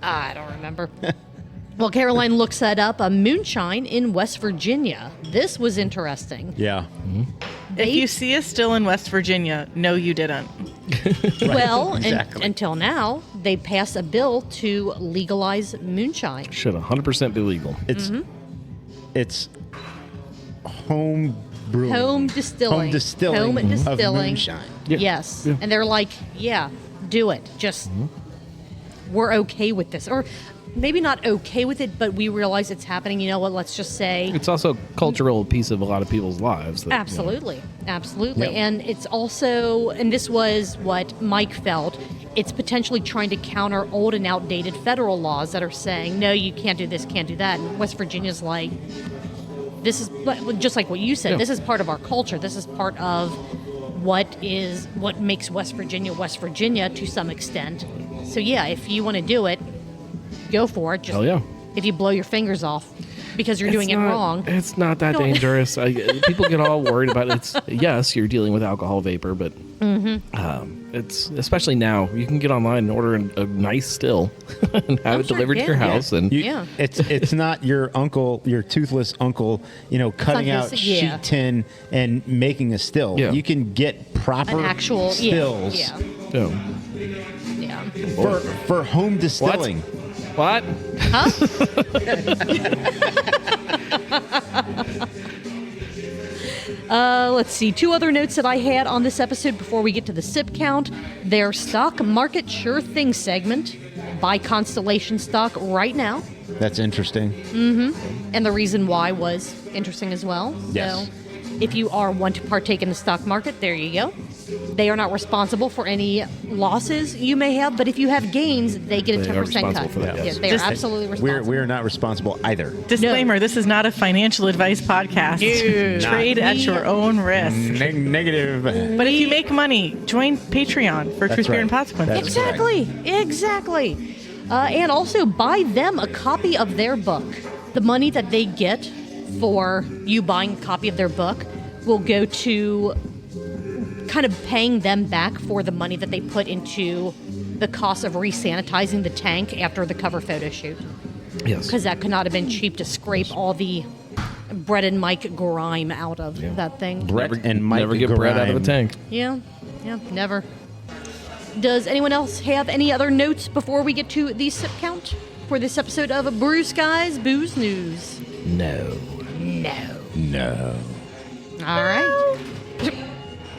I don't remember. Well, Caroline looks that up. A moonshine in West Virginia. This was interesting. Yeah. If you see us still in West Virginia, no, you didn't. Well, exactly. until now, they passed a bill to legalize moonshine. Should 100% be legal. It's home brewing. Home distilling. Home distilling. Home Of distilling. moonshine. Yeah. Yes. Yeah. And they're like, yeah, do it. Just, we're okay with this. Or maybe not okay with it, but we realize it's happening. You know what? Let's just say. It's also a cultural piece of a lot of people's lives. That, Absolutely. Absolutely. Yep. And it's also, and this was what Mike felt, it's potentially trying to counter old and outdated federal laws that are saying, no, you can't do this, can't do that. And West Virginia's like, this is just like what you said, Yeah. this is part of our culture. This is part of what makes West Virginia to some extent. So yeah, if you want to do it, go for it. Just Hell yeah. if you blow your fingers off because you're doing it wrong. It's not that Don't- dangerous. People get all worried about it. Yes, you're dealing with alcohol vapor, but it's especially now. You can get online and order a nice still and have it sure, delivered to your yeah. house. And Yeah. It's not your uncle, your toothless uncle, cutting Like out this- yeah. sheet tin and making a still. Yeah. You can get proper An actual stills Yeah. yeah. for home distilling. What? Huh? Let's see. 2 other notes that I had on this episode before we get to the sip count. Their stock market sure thing segment. Buy Constellation stock right now. That's interesting. And the reason why was interesting as well. Yes. So if you are one to partake in the stock market, there you go. They are not responsible for any losses you may have, but if you have gains, they get a They 10% are cut. responsible for that, yes. they Just- are absolutely responsible. We're not responsible either. Disclaimer, this is not a financial advice podcast. Trade at your own risk. Negative. But if you make money, join Patreon for Truth, Beer, and right. Consequences. That's right. Exactly. And also buy them a copy of their book. The money that they get for you buying a copy of their book will go to kind of paying them back for the money that they put into the cost of resanitizing the tank after the cover photo shoot. Yes. Because that could not have been cheap to scrape all the Brett and Mike grime out of that thing. Brett and Mike Never get bread out of a Grime. tank. Yeah, never. Does anyone else have any other notes before we get to the sip count for this episode of Brewcast Booze News? No. No. All right.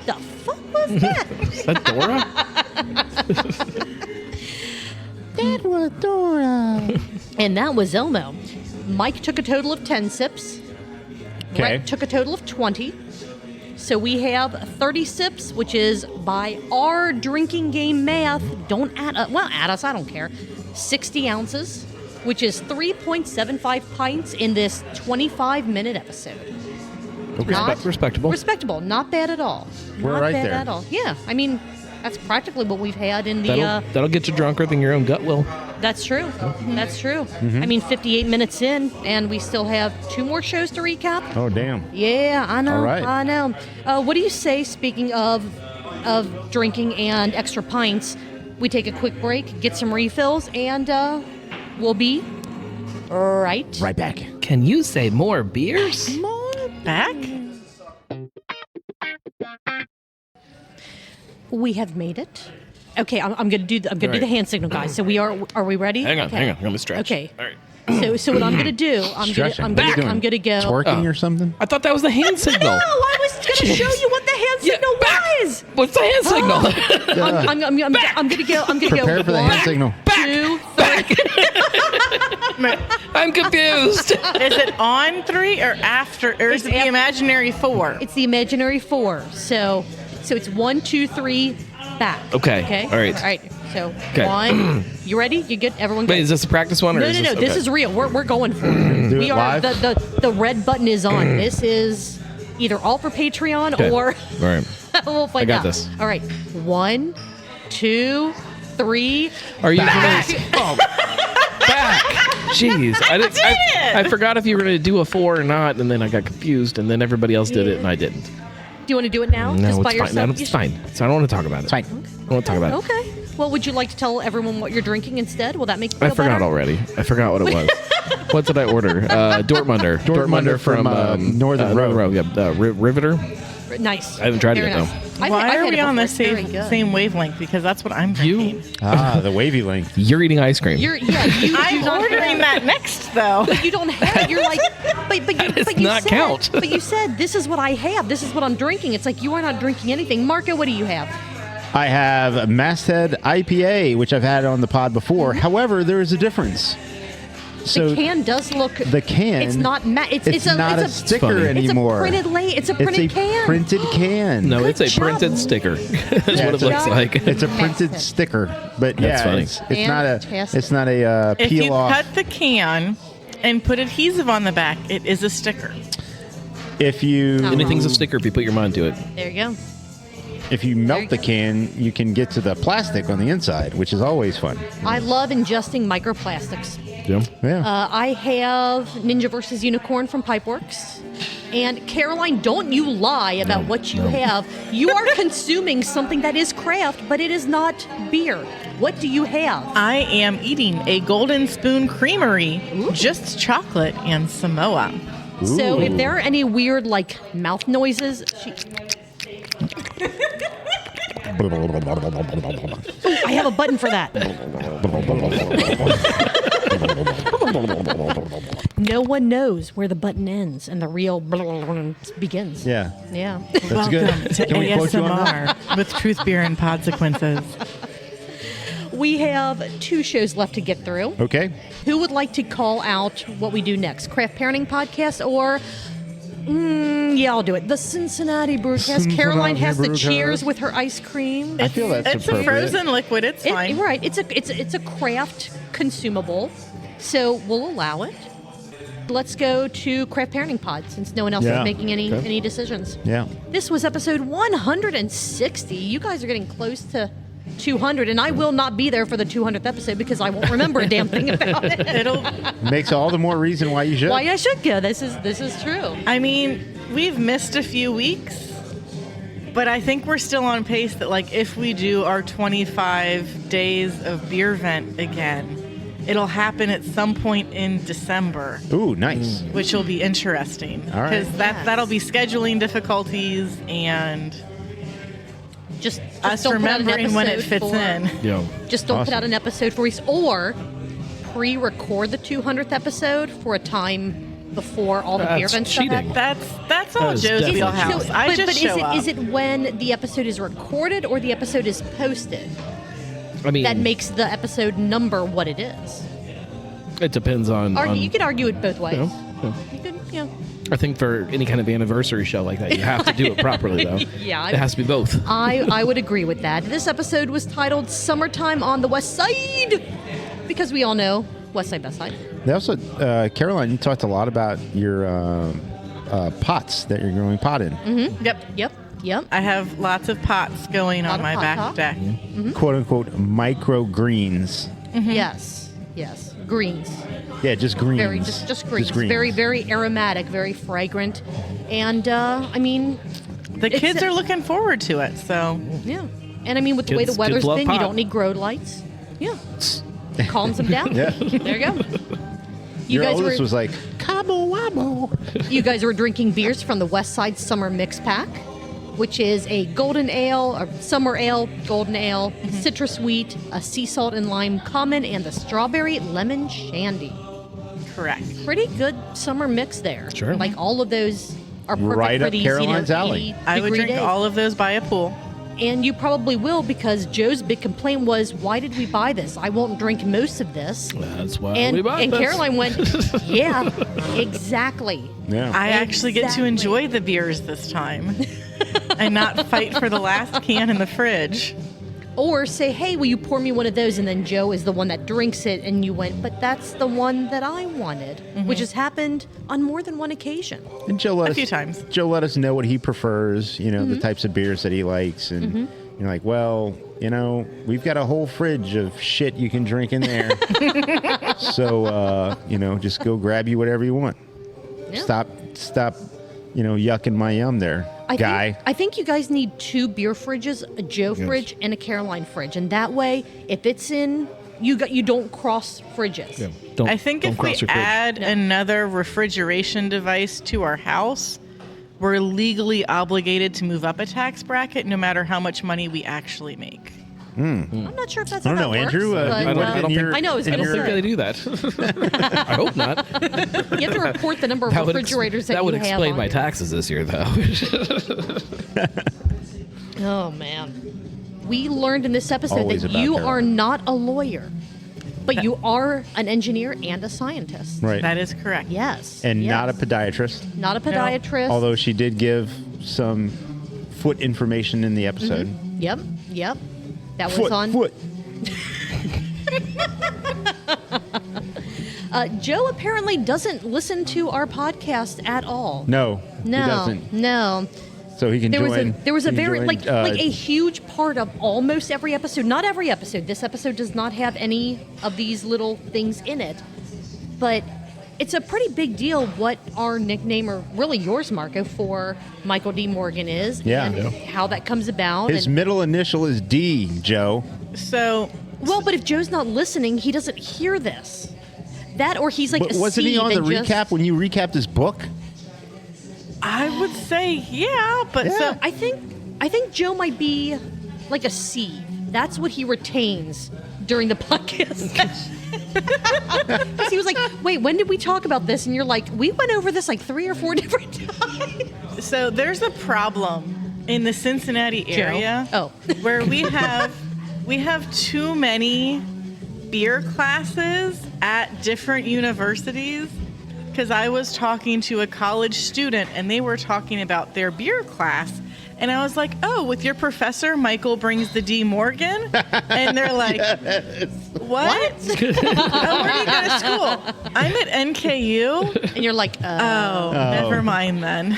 The fuck was that? Is that Dora? That was Dora. And that was Elmo. Mike took a total of 10 sips. Okay. Brett took a total of 20. So we have 30 sips, which is by our drinking game math. Don't add us. Well, add us. I don't care. 60 ounces. which is 3.75 pints in this 25-minute episode. Okay. Respectable. Respectable. Not bad at all. We're Not right bad there. at all. Yeah. I mean, that's practically what we've had in the... That'll get you drunker than your own gut will. That's true. That's true. Mm-hmm. I mean, 58 minutes in, and we still have 2 more shows to recap. Oh, damn. Yeah, I know. All right. I know. What do you say, speaking of drinking and extra pints, we take a quick break, get some refills, and we'll be right back. Can you say more beers? Back? We have made it. Okay, I'm gonna do the hand signal, guys. So are we ready? Hang on, Okay. hang on. I'm gonna stretch. Okay. All right. So what I'm gonna do? Stretching. I'm What are you doing? gonna go. Twerking or something? I thought that was the hand signal. No, I was gonna show you what the hand signal was. What's the hand signal? I'm gonna go. Prepare for the hand signal. 2, 3. I'm confused. Is it on 3 or after? Or is it the imaginary 4? It's the imaginary 4. So it's 1, 2, 3, back. Okay. Okay. All right. All right. So Okay. 1. You ready? You good? Everyone good? Wait, is this a practice one? Or No. is This okay. is real. We're going for it. Do We it are. live? The red button is on. This is either all for Patreon Okay. or All right. we'll find I got out. this. All right. 1, 2, 3. Are you Back. back? Jeez, I forgot if you were going to do a 4 or not, and then I got confused, and then everybody else did it, and I didn't. Do you want to do it now? No, Just by it's fine. yourself? No, it's fine. So I don't want to talk about it. It's fine. I don't want to talk about it. Okay. Well, would you like to tell everyone what you're drinking instead? Will that make you I feel forgot better? already. I forgot what it was. What did I order? Dortmunder. Dortmunder from, Northern Row. Yeah, Riveter. Nice. I haven't tried Very it yet, nice. though. Why I've are had we it on before. the It's very good. same wavelength? Because that's what I'm drinking. The wavy link. You're eating ice cream. You I'm do not ordering have, that next, though. But you don't have it. You're like, but you not said, count. But you said this is what I have. This is what I'm drinking. It's like you are not drinking anything. Marco, what do you have? I have Masthead IPA, which I've had on the pod before. However, there is a difference. So The can does look. the can. It's not matte. It's not a sticker funny. anymore. It's a printed It's a printed it's a can. printed can. No, Good it's a job. printed sticker. That's Yeah, what it it's a- looks like. It's a printed Fantastic. sticker, but That's yeah, funny. it's not a Fantastic. it's not a If peel you off. cut the can and put adhesive on the back, it is a sticker. If you Anything's a sticker if you put your mind to it. There you go. if you melt the go. can, you can get to the plastic on the inside, which is always fun. I love ingesting microplastics. Jim? Yeah. I have Ninja vs. Unicorn from Pipeworks. And Caroline, don't you lie about what you have. You are consuming something that is craft, but it is not beer. What do you have? I am eating a Golden Spoon Creamery, just chocolate and Samoa. So if Ooh. there are any weird like mouth noises, I have a button for that. No one knows where the button ends and the real begins. Yeah. Yeah. That's good. To Can we quote you on that? ASMR with Truth, Beer, and Podsequences. We have 2 shows left to get through. Okay. Who would like to call out what we do next? Craft Parenting Podcast or... yeah, I'll do it. The Cincinnati Brewcast. Cincinnati Caroline has the Brewcast. cheers with her ice cream. I feel that's It's a appropriate. frozen liquid. It's fine. Right. It's a craft consumable, so we'll allow it. Let's go to Craft Parenting Pod since no one else Yeah. is making Okay. any decisions. Yeah. This was episode 160. You guys are getting close to 200, and I will not be there for the 200th episode because I won't remember a damn thing about it. It'll. Makes all the more reason why you should. Why I should go. This is true. I mean, we've missed a few weeks, but I think we're still on pace that, like, if we do our 25 days of beer vent again, it'll happen at some point in December, Ooh, nice. which will be interesting. All right. Because that'll be scheduling difficulties and Just us don't put out an remembering when it episode fits for- in. Yo. Just don't put Awesome. out an episode for weeks, or pre-record the 200th episode for a time before all the beer That's vent stuff cheating. happens. That's all That is Joe's definitely wheelhouse. cheating. I just but show up. is it when the episode is recorded or the episode is posted I mean, that makes the episode number what it is? it depends on. You could argue it both ways. Yeah. You could, yeah. I think for any kind of anniversary show like that, you have to do it properly, though. Yeah, It has to be both. I would agree with that. This episode was titled "Summertime on the West Side" because we all know West Side, Best Side. They also, Caroline, you talked a lot about your pots that you're growing pot in. Mm-hmm. Yep. I have lots of pots going on my back deck. Quote unquote micro greens. Mm-hmm. Yes. Greens. Yeah, just greens. Very just greens. Very, very aromatic, very fragrant. And I mean, the kids are looking forward to it. So yeah. And I mean, with the way the weather's been, you don't need grow lights. Yeah. Calms them down. Yeah. There you go. Your oldest was like, Cabo Wabo. You guys were drinking beers from the West Side Summer Mix Pack, which is a golden ale, or summer ale, golden ale, citrus wheat, a sea salt and lime common, and the strawberry lemon shandy. Correct. Pretty good summer mix there. Sure. Like all of those are perfect right for up these, Caroline's alley. I would drink days. all of those by a pool. And you probably will, because Joe's big complaint was, why did we buy this? I won't drink most of this. That's why And, we bought and this. Caroline went, yeah, exactly. Yeah. I actually get to enjoy the beers this time and not fight for the last can in the fridge. Or say, hey, will you pour me one of those? And then Joe is the one that drinks it, and you went, but that's the one that I wanted, which has happened on more than one occasion. And Joe let A few times. Joe let us know what he prefers, the types of beers that he likes. And you're like, well, we've got a whole fridge of shit you can drink in there. So, just go grab you whatever you want. Yeah. Stop, yucking my yum there, guy. I think you guys need 2 beer fridges, a Joe fridge and a Caroline fridge. And that way, if it's in, you don't cross fridges. Yeah. I think don't if we cross your fridge. add another refrigeration device to our house, we're legally obligated to move up a tax bracket no matter how much money we actually make. I'm not sure if that's I how don't know, that works, Andrew. but, I don't think- I know, I was I going don't to think say. they do that. I hope not. You have to report the number of refrigerators that would you have explain on my there. taxes this year, though. Oh, man. We learned in this episode Always that about you Caroline. are not a lawyer, but you are an engineer and a scientist. Right. That is correct. Yes. And yes. not a podiatrist. Not a podiatrist. Although she did give some foot information in the episode. Yep. That was on. Foot. Joe apparently doesn't listen to our podcast at all. No, he No. doesn't. No. So he can There join. was a he can very join, like a huge part of almost every episode. Not every episode. This episode does not have any of these little things in it, but it's a pretty big deal what our nickname, or really yours, Marco, for Michael D. Morgan is, Yeah. and how that comes about. His and, middle initial is D, Joe. So, well, but if Joe's not listening, he doesn't hear this. That, or he's like But a wasn't he seed on the and just- recap when you recapped his book? I would say, yeah, but Yeah. so I think Joe might be like a seed. That's what he retains during the podcast. Because he was like, wait, when did we talk about this? And you're like, we went over this like 3 or 4 different times. So there's a problem in the Cincinnati area Oh. where we have too many beer classes at different universities. Because I was talking to a college student and they were talking about their beer class. And I was like, oh, with your professor, Michael brings the D. Morgan? And they're like, what? Oh, where do you go to school? I'm at NKU. And you're like, Oh, never mind then.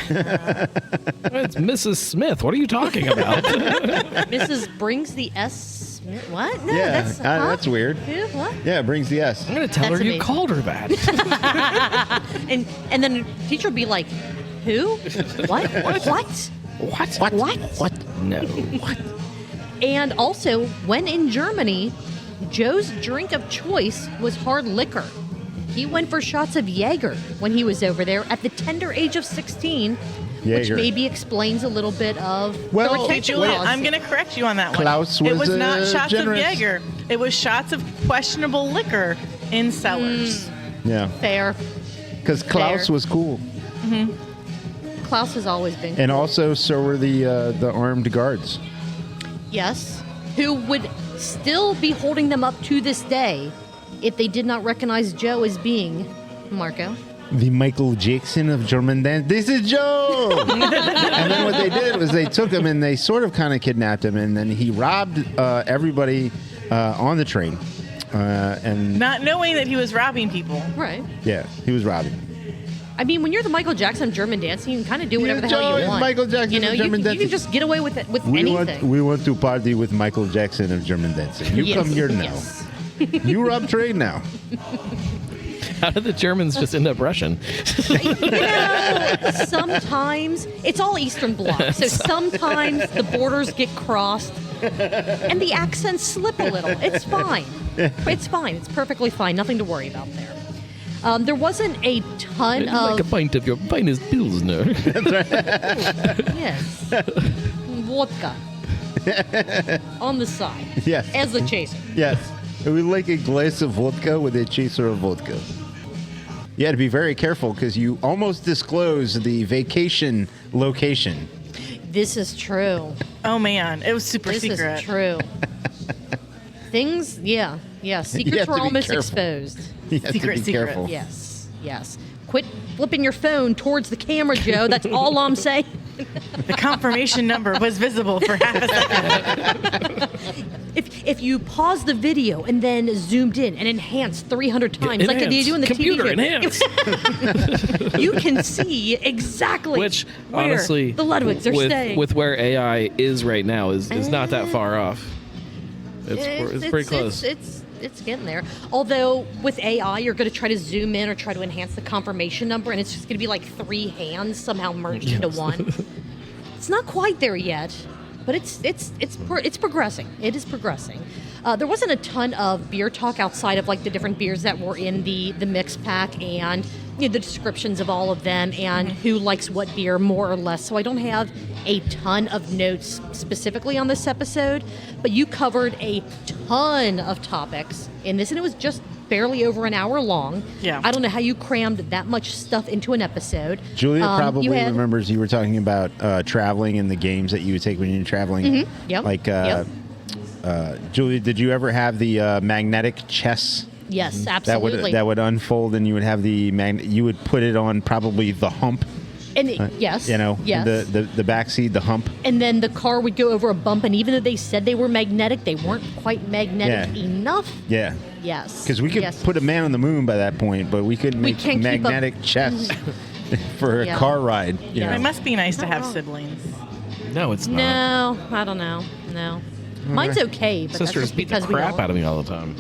It's Mrs. Smith. What are you talking about? Mrs. brings the S. Smith. What? No, Yeah, that's, that's weird. Who? What? Yeah, it brings the S. I'm going to tell That's her you amazing. called her that. And then the teacher would be like, who? What? What? What? No. And also, when in Germany, Joe's drink of choice was hard liquor. He went for shots of Jaeger when he was over there at the tender age of 16, which Jaeger. maybe explains a little bit of Well, the okay, Okay, retention Julia, laws. I'm going to correct you on that one. Klaus it was, was not shots generous. of Jaeger. It was shots of questionable liquor in cellars. Yeah, Fair. because Klaus Fair. was cool, Klaus has always been and cool. also so were the armed guards. Yes. Who would still be holding them up to this day if they did not recognize Joe as being Marco. The Michael Jackson of German dance. This is Joe. And then what they did was they took him and they sort of kind of kidnapped him, and then he robbed everybody on the train. And Not knowing that he was robbing people. Right. yeah, he was robbing. I mean, when you're the Michael Jackson of German dancing, you can kind of do whatever the hell Joe you is want. Michael Jackson you know, of you German can, you dancing. can just get away with it with anything. We want to party with Michael Jackson of German dancing. You Yes, come here now. yes. You rob trade now. How did the Germans just end up Russian? You know, sometimes it's all Eastern Bloc, so sometimes the borders get crossed and the accents slip a little. It's fine. It's fine. It's perfectly fine. Nothing to worry about there. There wasn't a ton of Like a pint of your finest Pilsner. yes, vodka on the side. Yes. As a chaser. Yes. We like a glass of vodka with a chaser of vodka. You had to be very careful because you almost disclosed the vacation location. This is true. Oh man, it was super This secret. is true. Things, yeah. You have Secrets to were be almost careful. exposed. You have Secret, to be secret. careful. Yes. Quit flipping your phone towards the camera, Joe. That's all I'm saying. The confirmation number was visible for half a second. If you pause the video and then zoomed in and enhanced 300 times, like they do in the Computer TV enhance. you can see exactly Which, where honestly, the Ludwigs are staying. with where AI is right now is not that far off. It's pretty close. It's getting there. Although with AI, you're going to try to zoom in or try to enhance the confirmation number, and it's just going to be like 3 hands somehow merged into one. It's not quite there yet, but it's progressing. It is progressing. There wasn't a ton of beer talk outside of like the different beers that were in the mix pack and the descriptions of all of them and who likes what beer more or less. So I don't have a ton of notes specifically on this episode, but you covered a ton of topics in this, and it was just barely over an hour long. Yeah. I don't know how you crammed that much stuff into an episode. Julia probably you had- remembers you were talking about traveling and the games that you would take when you're traveling. Mm-hmm. Yep. Like, Yep. Julia, did you ever have the magnetic chess? Yes, absolutely. That would unfold, and you would have you would put it on probably the hump. And yes, yes. the back seat, the hump. And then the car would go over a bump, and even though they said they were magnetic, they weren't quite magnetic enough. Yeah. Yes. Because we could yes. put a man on the moon by that point, but we couldn't make can't keep up. magnetic chess for a Yeah. car ride. You Yeah. know? It must be nice to have wrong. siblings. No, it's not. No, I don't know. No. Mine's okay, but Sisters that's just beat the because we crap don't. out of me all the time.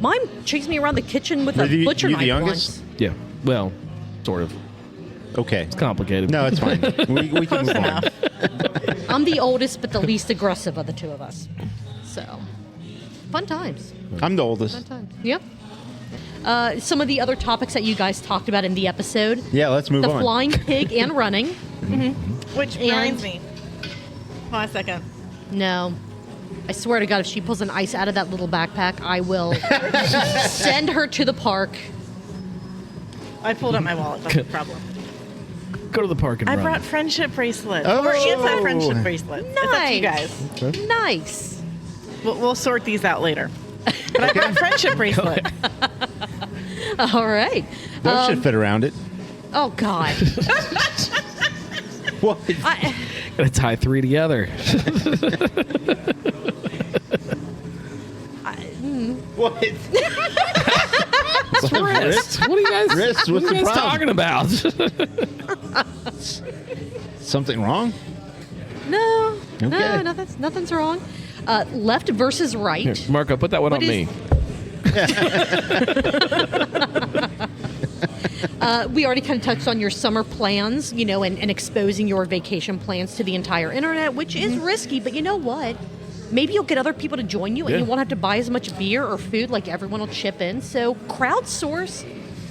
Mine chased me around the kitchen with Were a you butcher the knife youngest? once. Yeah. Well, sort of. Okay. It's complicated. No, it's fine. we can move on. I'm the oldest, but the least aggressive of the two of us. So, fun times. I'm the oldest. Fun times. Yep. Some of the other topics that you guys talked about in the episode. Yeah, let's move the on. flying pig and running. Which And- reminds me. Hold on a second. No. I swear to God, if she pulls an ice out of that little backpack, I will send her to the park. I pulled out my wallet. That's the problem. Go to the park and I run. brought friendship bracelets. Oh. Or anti-friendship bracelets. It's up to you guys. Nice. We'll sort these out later. But I brought friendship bracelet. All right. Those should fit around it. Oh, God. What? Gotta tie 3 together. What? Wrist. What are you guys, Wrist, what what's are you the guys problem? talking about? Something wrong? No. Okay. No, nothing's wrong. Left versus right. Here, Marco, put that one What on is- me. We already kind of touched on your summer plans, and exposing your vacation plans to the entire internet, which is risky, but you know what? Maybe you'll get other people to join you, and Yeah. you won't have to buy as much beer or food, like everyone will chip in. So crowdsource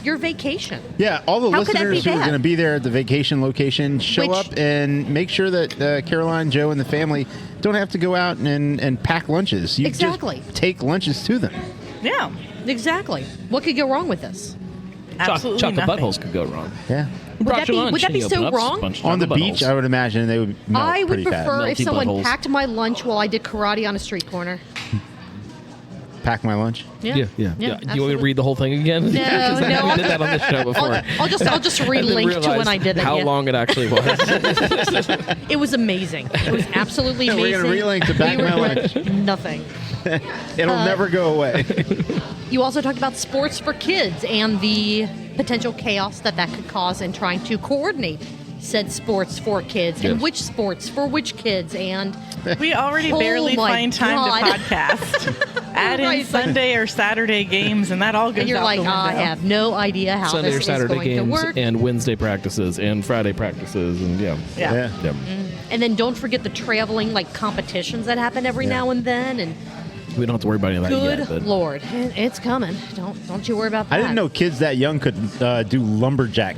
your vacation. Yeah, all the How could that be listeners who are bad? going to be there at the vacation location, show Which- up and make sure that Caroline, Joe, and the family don't have to go out and pack lunches. You Exactly. just take lunches to them. Yeah. Exactly. What could go wrong with this? Absolutely Chocolate nothing. buttholes could go wrong. Yeah. Brought that you be- lunch would that and be you so open up, wrong? bunch of On the chocolate beach, buttholes. I would imagine they would melt I would pretty prefer fast. if Melty someone buttholes. packed my lunch while I did karate on a street corner. Pack my lunch. Yeah. Do you want me to absolutely. read the whole thing again? No, no. We did that on this show before. I'll just relink to when I did that. How long it actually was. It was amazing. It was absolutely amazing. We're going to relink to Pack my lunch. Nothing. It'll never go away. You also talked about sports for kids and the potential chaos that could cause in trying to coordinate said sports for kids and which sports for which kids. And We already barely find time to podcast. Add in Sunday or Saturday games, and that all goes and you're out like, the window. I have no idea how Sunday or this Saturday is going games to work. and Wednesday practices and Friday practices and Yeah. And then don't forget the traveling competitions that happen every now and then. And We don't have to worry about any of that good yet. But Lord, it's coming. Don't you worry about that. I didn't know kids that young could do lumberjack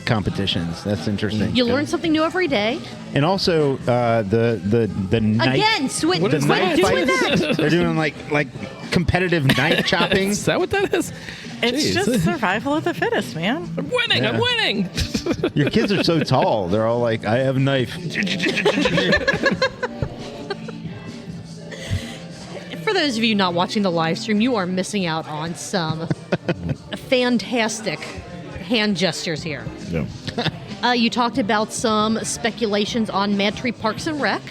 competitions. That's interesting. You learn something new every day. And also the knife. Again, switch The knife doing fights. that. They're doing like competitive knife chopping. is that what that is? It's Jeez. just survival of the fittest, man. I'm winning. Yeah. I'm winning. Your kids are so tall. They're all like, I have a knife. For those of you not watching the live stream, you are missing out on some fantastic hand gestures here. Yeah. You talked about some speculations on Mad Tree Parks and Rec,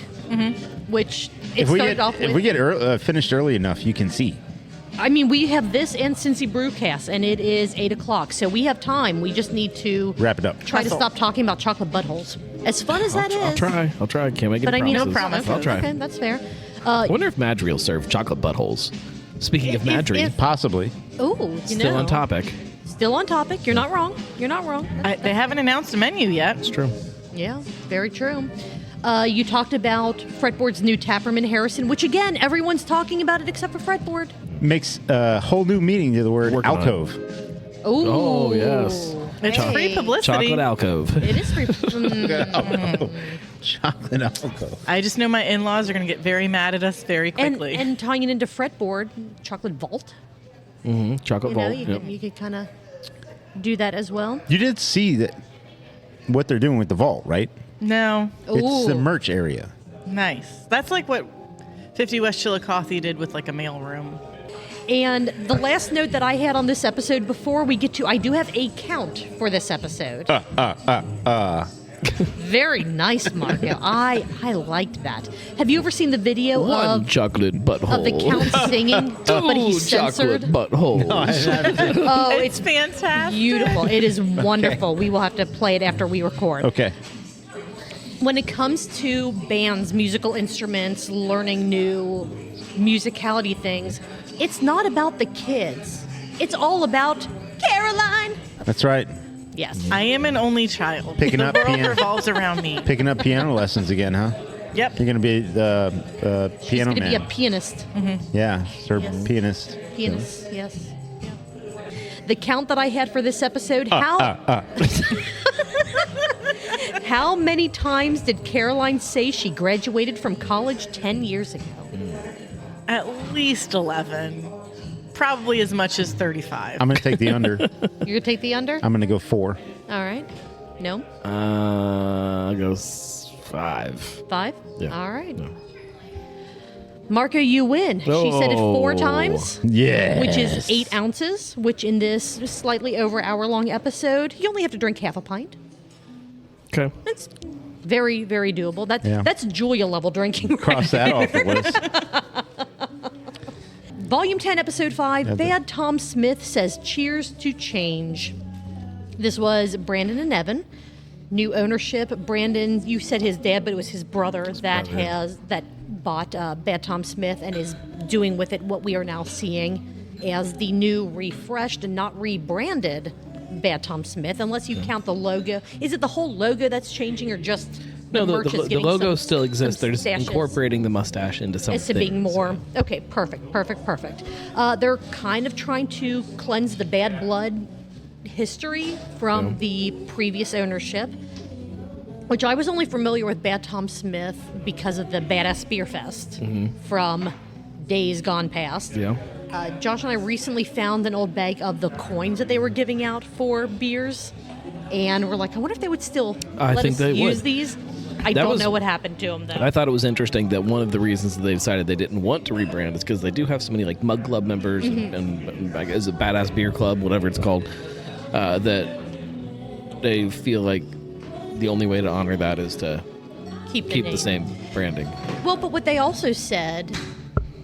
which it started off with. If we get finished early enough, you can see. I mean, we have this and Cincy Brewcast, and it is 8 o'clock, so we have time. We just need to Wrap it up. try to stop talking about chocolate buttholes. As fun as that is. I'll try. Can't make any But I mean, promises. no promises. I'll try. Okay, that's fair. I wonder if Madry will serve chocolate buttholes. Speaking of Madry, if- Possibly. Ooh, still on topic. Still on topic. You're not wrong. You're not wrong. They haven't announced a menu yet. It's true. Yeah, very true. You talked about Fretboard's new taproom in Harrison, which again, everyone's talking about it except for Fretboard. Makes a whole new meaning to the word Working on it. alcove. Ooh. Oh, yes. It's free publicity. Chocolate alcove. It is free. Mm. Chocolate alcove. I just know my in-laws are going to get very mad at us very quickly. And tying it into Fretboard, Chocolate Vault. Chocolate You know, vault. you could kind of do that as well. You did see that what they're doing with the vault, right? No. It's the Ooh. merch area. Nice. That's like what 50 West Chillicothe did with like a mail room. And the last note that I had on this episode before we get to, I do have a count for this episode. Very nice, Marco. I liked that. Have you ever seen the video One of chocolate butthole. the count singing, but he's chocolate censored? butthole. Oh, It's fantastic. beautiful. It is wonderful. We will have to play it after we record. Okay. When it comes to bands, musical instruments, learning new musicality things, it's not about the kids. It's all about Caroline. That's right. Yes. I am an only child. Picking the up world piano. revolves around me. Picking up piano lessons again, huh? Yep. You're going to be the She's piano going to be man. a pianist. Yeah, sir, Yes. pianist. Pianist, yes. The count that I had for this episode, how many times did Caroline say she graduated from college 10 years ago? At least 11. Probably as much as 35. I'm going to take the under. You're going to take the under? I'm going to go 4. All right. No? I'll go 5. 5? Yeah. All right. No. Marco, you win. She said it 4 times. Yeah. Which is 8 ounces, which in this slightly over hour-long episode, you only have to drink half a pint. Okay. It's very, very doable. That's Julia level drinking. Right? Cross that off the list. Volume 10, Episode 5, Bad Tom Smith says cheers to change. This was Brandon and Evan. New ownership. Brandon, you said his dad, but it was his brother that bought Bad Tom Smith and is doing with it what we are now seeing as the new refreshed and not rebranded Bad Tom Smith, unless you count the logo. Is it the whole logo that's changing or just No, merch is the getting logo some- still exists. some They're just stashes? incorporating the mustache into something. As to being more okay, perfect. They're kind of trying to cleanse the bad blood history from the previous ownership, which I was only familiar with Bad Tom Smith because of the Badass Beer Fest from days gone past. Yeah. Josh and I recently found an old bag of the coins that they were giving out for beers, and we're like, I wonder if they would still I let think us they use would. these. I don't know what happened to them, though. I thought it was interesting that one of the reasons that they decided they didn't want to rebrand is because they do have so many like Mug Club members and I guess a Badass Beer Club, whatever it's called, that they feel like the only way to honor that is to keep the same branding. Well, but what they also said,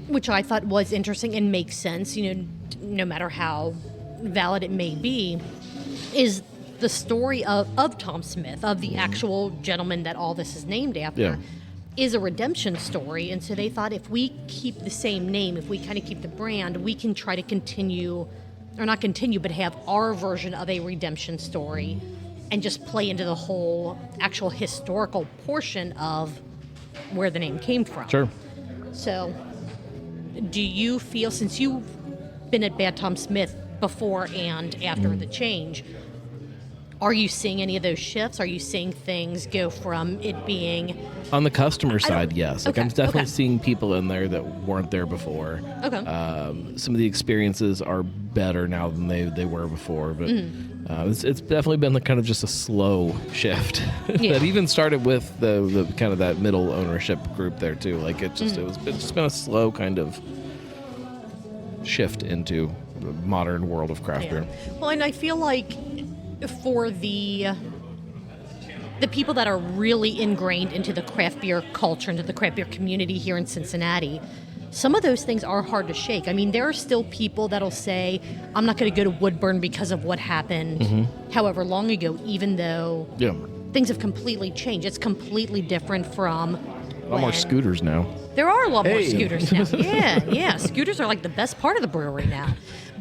which I thought was interesting and makes sense, no matter how valid it may be, is the story of Tom Smith, of the actual gentleman that all this is named after, is a redemption story. And so they thought if we keep the same name, if we kind of keep the brand, we can try to continue, or not continue, but have our version of a redemption story and just play into the whole actual historical portion of where the name came from. Sure. So do you feel, since you've been at Bad Tom Smith before and after the change, are you seeing any of those shifts? Are you seeing things go from it being... On the customer side, yes. Like, Okay, I'm definitely okay. seeing people in there that weren't there before. Okay. Some of the experiences are better now than they were before, but it's definitely been kind of just a slow shift Yeah. that even started with the kind of that middle ownership group there too. Like it's just been a slow kind of shift into the modern world of craft beer. Well, and I feel like for the people that are really ingrained into the craft beer culture, into the craft beer community here in Cincinnati, some of those things are hard to shake. I mean, there are still people that'll say, I'm not going to go to Woodburn because of what happened however long ago, even though things have completely changed. It's completely different from A lot more scooters now. There are a lot more scooters now. Yeah. Scooters are like the best part of the brewery now.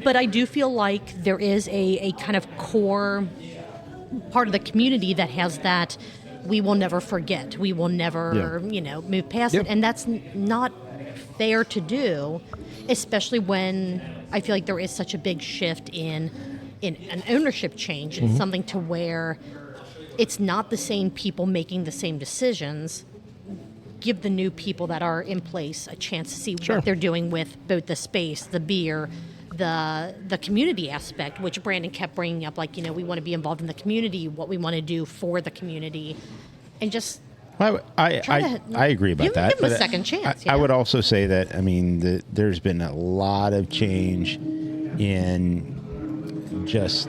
But I do feel like there is a kind of core part of the community that has that we will never forget. We will never, move past it. And that's not fair to do, especially when I feel like there is such a big shift in an ownership change. It's something to where it's not the same people making the same decisions. Give the new people that are in place a chance to see what they're doing with both the space, the beer, the community aspect, which Brandon kept bringing up, like, we want to be involved in the community, what we want to do for the community, and just I agree about that. Give them a second chance. I would also say that, I mean, there's been a lot of change in just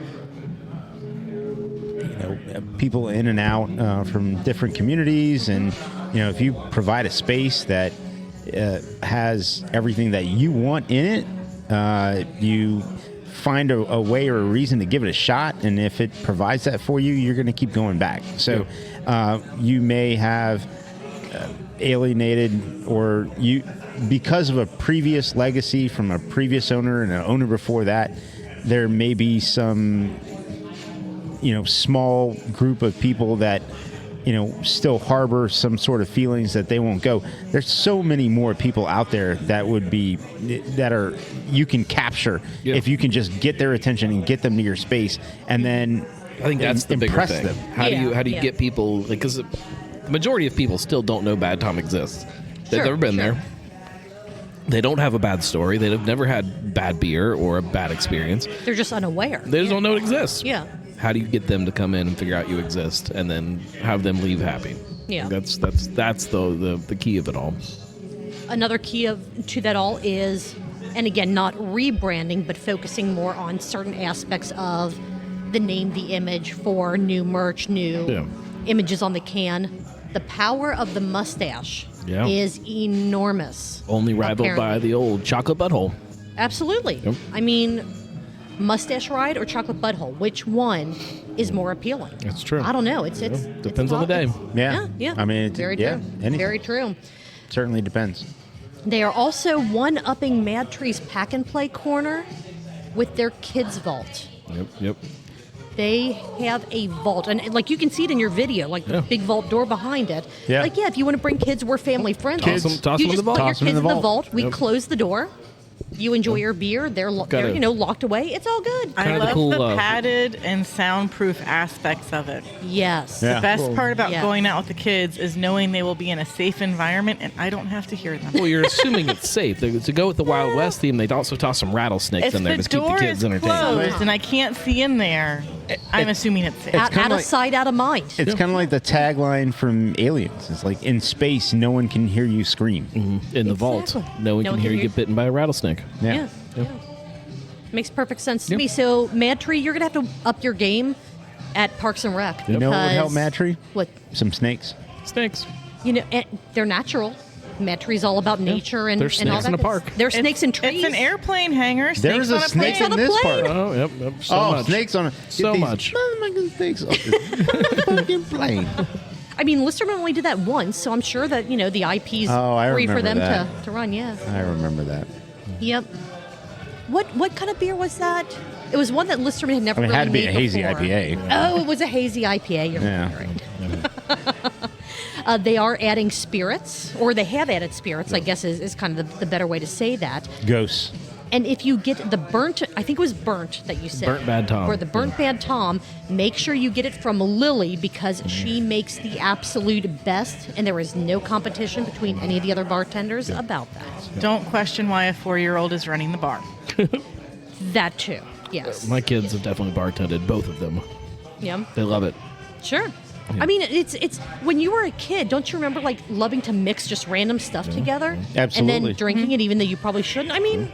people in and out from different communities, and if you provide a space that has everything that you want in it, you find a way or a reason to give it a shot, and if it provides that for you, you're going to keep going back. So you may have alienated, or you, because of a previous legacy from a previous owner and an owner before that, there may be some small group of people that still harbor some sort of feelings that they won't go. There's so many more people out there that you can capture if you can just get their attention and get them to your space, and then I think that's the bigger impress thing. them. How do you get people, because the majority of people still don't know Bad Tom exists. They've never been there. They don't have a bad story. They've never had bad beer or a bad experience. They're just unaware. They just don't know it exists. Yeah. How do you get them to come in and figure out you exist, and then have them leave happy? Yeah. That's the key of it all. Another key to that all is, and again, not rebranding, but focusing more on certain aspects of the name, the image for new merch, new images on the can. The power of the mustache is enormous. Only rivaled by the old chocolate butthole. Absolutely. Yep. I mean, mustache ride or chocolate butthole, which one is more appealing? That's true. I don't know. It's Depends on the day. Yeah. I mean, very true. anything. Very true. Certainly depends. They are also one-upping Mad Tree's Pack and Play corner with their kids' vault. Yep. They have a vault, and like you can see it in your video, like the big vault door behind it. Yeah. Like, if you want to bring kids, we're family friendly. Toss them You in the just vault. put your Toss them kids in the vault. We close the door. You enjoy your beer. They're locked away. It's all good. I Kinda the love cool, the padded and soundproof aspects of it. Yes. Yeah. The best part about Yeah. going out with the kids is knowing they will be in a safe environment and I don't have to hear them. Well, you're assuming it's safe. To go with the Wild West theme, they'd also toss some rattlesnakes If in there the to keep the door kids is entertained. closed and I can't see in there, I'm assuming it's safe. It's Out kinda of like- sight, out of mind. It's kind of like the tagline from Aliens. It's like, in space, no one can hear you scream. In the vault, Exactly. no one can hear you get bitten by a rattlesnake. Yeah. Makes perfect sense to Yep. me. So, Mad Tree, you're going to have to up your game at Parks and Rec. You know what would help because- Mad Tree? What? Some snakes. Snakes. You know, and they're natural. Mad Tree's all about nature and, There's and all snakes that. in a good park. stuff. There's snakes in trees. It's an airplane hangar. There's Snakes a on a snake plane. in this plane? part. Oh, yep. So Oh, much. snakes on a... So get these much. motherfucking snakes off this fucking plane. I mean, Listerman only did that once, so I'm sure that, you know, the IP's Oh, I free for remember them that. to run, yeah. I remember that. Yep. What kind of beer was that? It was one that Listerman had never I mean, it really had to be made a hazy before. IPA. Oh, it was a hazy IPA. You're Yeah. right. They are adding spirits, or they have added spirits, I guess is kind of the better way to say that. Ghosts. And if you get the burnt, I think it was burnt that you said. Burnt Bad Tom. Or the burnt bad Tom, make sure you get it from Lily because she makes the absolute best, and there is no competition between any of the other bartenders about that. Don't question why a 4-year-old is running the bar. That too, yes. My kids have definitely bartended, both of them. Yeah, They love it. sure. I mean, it's when you were a kid. Don't you remember like loving to mix just random stuff together, and Absolutely. then drinking it even though you probably shouldn't? I mean,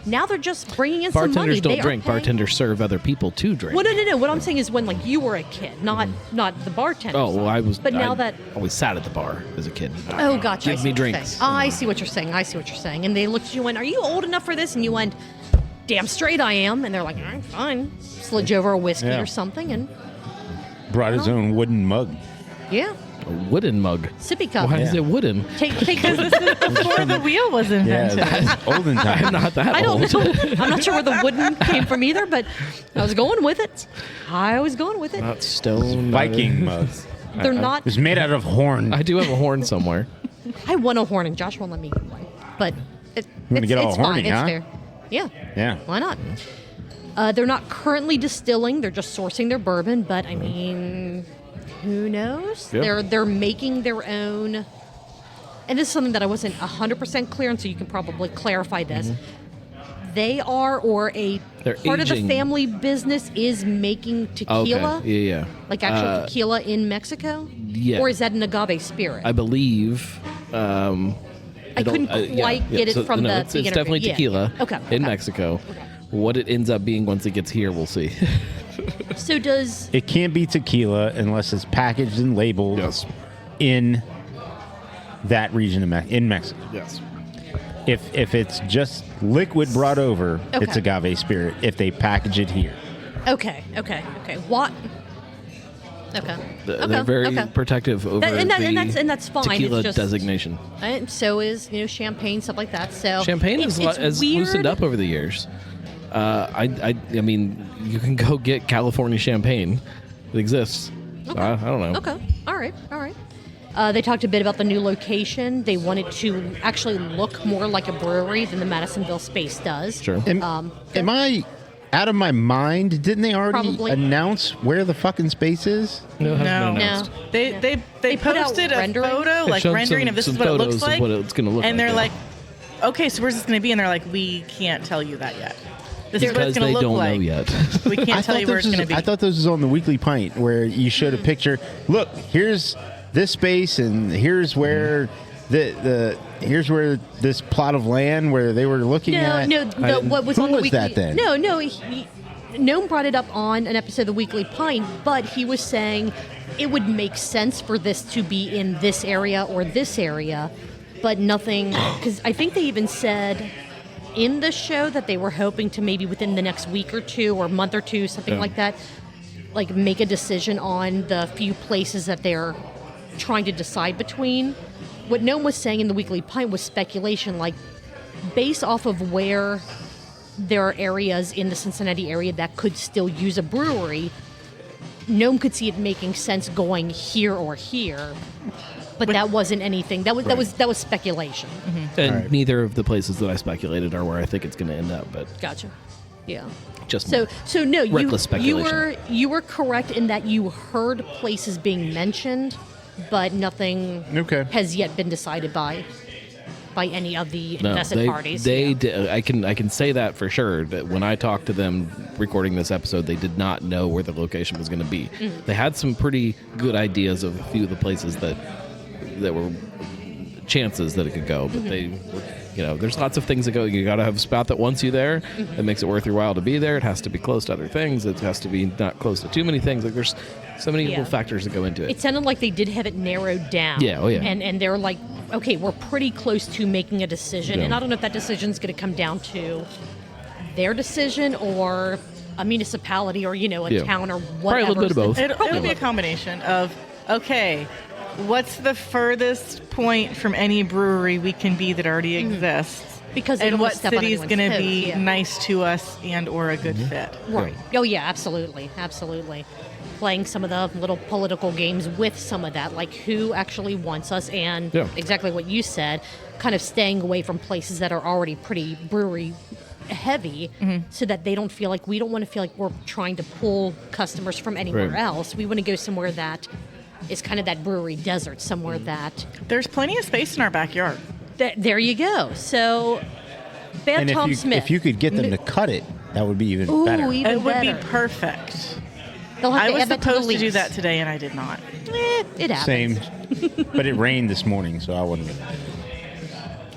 now they're just bringing in some money. Bartenders They don't are drink. paying- Bartenders serve other people to drink. Well, no. What I'm saying is when like you were a kid, not the bartender. Oh, well, I was. But now I that always sat at the bar as a kid. oh, gotcha. I Give see me what you're drinks. saying. I see what you're saying. I see what you're saying. And they looked at you and went, "Are you old enough for this?" And you went, "Damn straight I am." And they're like, "I'm fine." Slid you over a whiskey Yeah. or something, and Brought his own wooden mug. yeah, A wooden mug. sippy cup. Why is Yeah. it wooden? Take Because this is before the wheel was invented. Yeah, olden times. I'm not that I old. don't know. I'm not sure where the wooden came from either, but I was going with it. I was going with it. Not stone. Viking mugs. They're not. It was made out of horn. I do have a horn somewhere. I want a horn, and Josh won't let me get one. But gonna get all it's horny, fine. huh? It's fair. Yeah. Yeah. Why not? They're not currently distilling; they're just sourcing their bourbon. But I mean, who knows? Yeah. They're making their own. And this is something that I wasn't 100% clear on, so you can probably clarify this. They are, or a They're part of the aging. family business is making tequila, Okay. Yeah. like actual tequila in Mexico. yeah. Or is that an agave spirit? I believe. I couldn't quite get it from no, the It's interview. definitely Yeah, tequila. yeah. Okay, In okay. Mexico. What it ends up being once it gets here, we'll see. So does It can't be tequila unless it's packaged and labeled in that region of in Mexico. Yes. If it's just liquid brought over, it's Okay. agave spirit. If they package it here, okay. What? Okay. They're very protective over and the that's fine. tequila It's just, designation. And so is champagne, stuff like that. So Champagne it's has weird. loosened up over the years. I mean, you can go get California champagne. It exists. So I don't know. Okay. All right. They talked a bit about the new location. They wanted to actually look more like a brewery than the Madisonville space does. Sure. am I out of my mind? Didn't they already Probably. announce where the fucking space is? No, it hasn't No. been announced. They put out posted a rendering? photo, They've like shown rendering of this some is what it photos looks of like. what it's gonna look and like, they're yeah. like, okay, so where's this going to be? And they're like, we can't tell you that yet. This is what Because it's going they to look don't like. know yet. We can't tell you where it's going to be. I thought this was on the Weekly Pint where you showed a picture. Look, here's this space, and here's where here's where this plot of land where they were looking at. What was Who on the was weekly? that then? No. Noam brought it up on an episode of the Weekly Pint, but he was saying it would make sense for this to be in this area or this area, but nothing. Because I think they even said in the show that they were hoping to maybe within the next week or two or month or two, something like that, like make a decision on the few places that they're trying to decide between. What Noam was saying in the Weekly Pint was speculation, like based off of where there are areas in the Cincinnati area that could still use a brewery, Noam could see it making sense going here or here, but that wasn't anything. That was speculation. And neither of the places that I speculated are where I think it's going to end up. But Gotcha. Yeah. just So no, reckless you speculation. were correct in that you heard places being mentioned, but nothing Okay. has yet been decided by. by any of the No, invested parties. They did, I can say that for sure. That when I talked to them recording this episode, they did not know where the location was going to be. They had some pretty good ideas of a few of the places that were chances that it could go, but they were, there's lots of things that go. You got to have a spot that wants you there. That makes it worth your while to be there. It has to be close to other things. It has to be not close to too many things. Like there's so many little factors that go into it. It sounded like they did have it narrowed down. Yeah, oh yeah. And they're like, okay, we're pretty close to making a decision. Yeah. And I don't know if that decision is going to come down to their decision or a municipality or, a town or whatever. Probably a little bit of both. It'll be a combination of, okay, what's the furthest point from any brewery we can be that already exists? Because and what city is going to be nice to us and or a good fit. Right. Oh, yeah, absolutely. Absolutely. Playing some of the little political games with some of that, like who actually wants us, and exactly what you said, kind of staying away from places that are already pretty brewery heavy, so that we don't want to feel like we're trying to pull customers from anywhere else. We want to go somewhere that is kind of that brewery desert, somewhere that... There's plenty of space in our backyard. There you go. So, Bad Tom Smith. If you could get them to cut it, that would be even better. Even it would better. be perfect. I was supposed to do that today, and I did not. It happens. Same. But it rained this morning, so I wouldn't.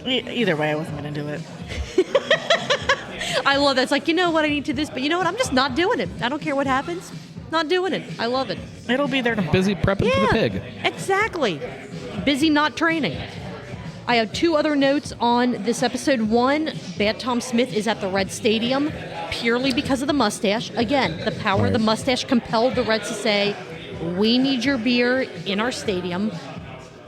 Either way, I wasn't going to do it. I love that. It's like, you know what, I need to this, but you know what, I'm just not doing it. I don't care what happens. Not doing it. I love it. It'll be there tomorrow. Busy prepping for the pig. Exactly. Busy not training. I have two other notes on this episode. One, Bad Tom Smith is at the Red Stadium purely because of the mustache. Again, the power of the mustache compelled the Reds to say, we need your beer in our stadium.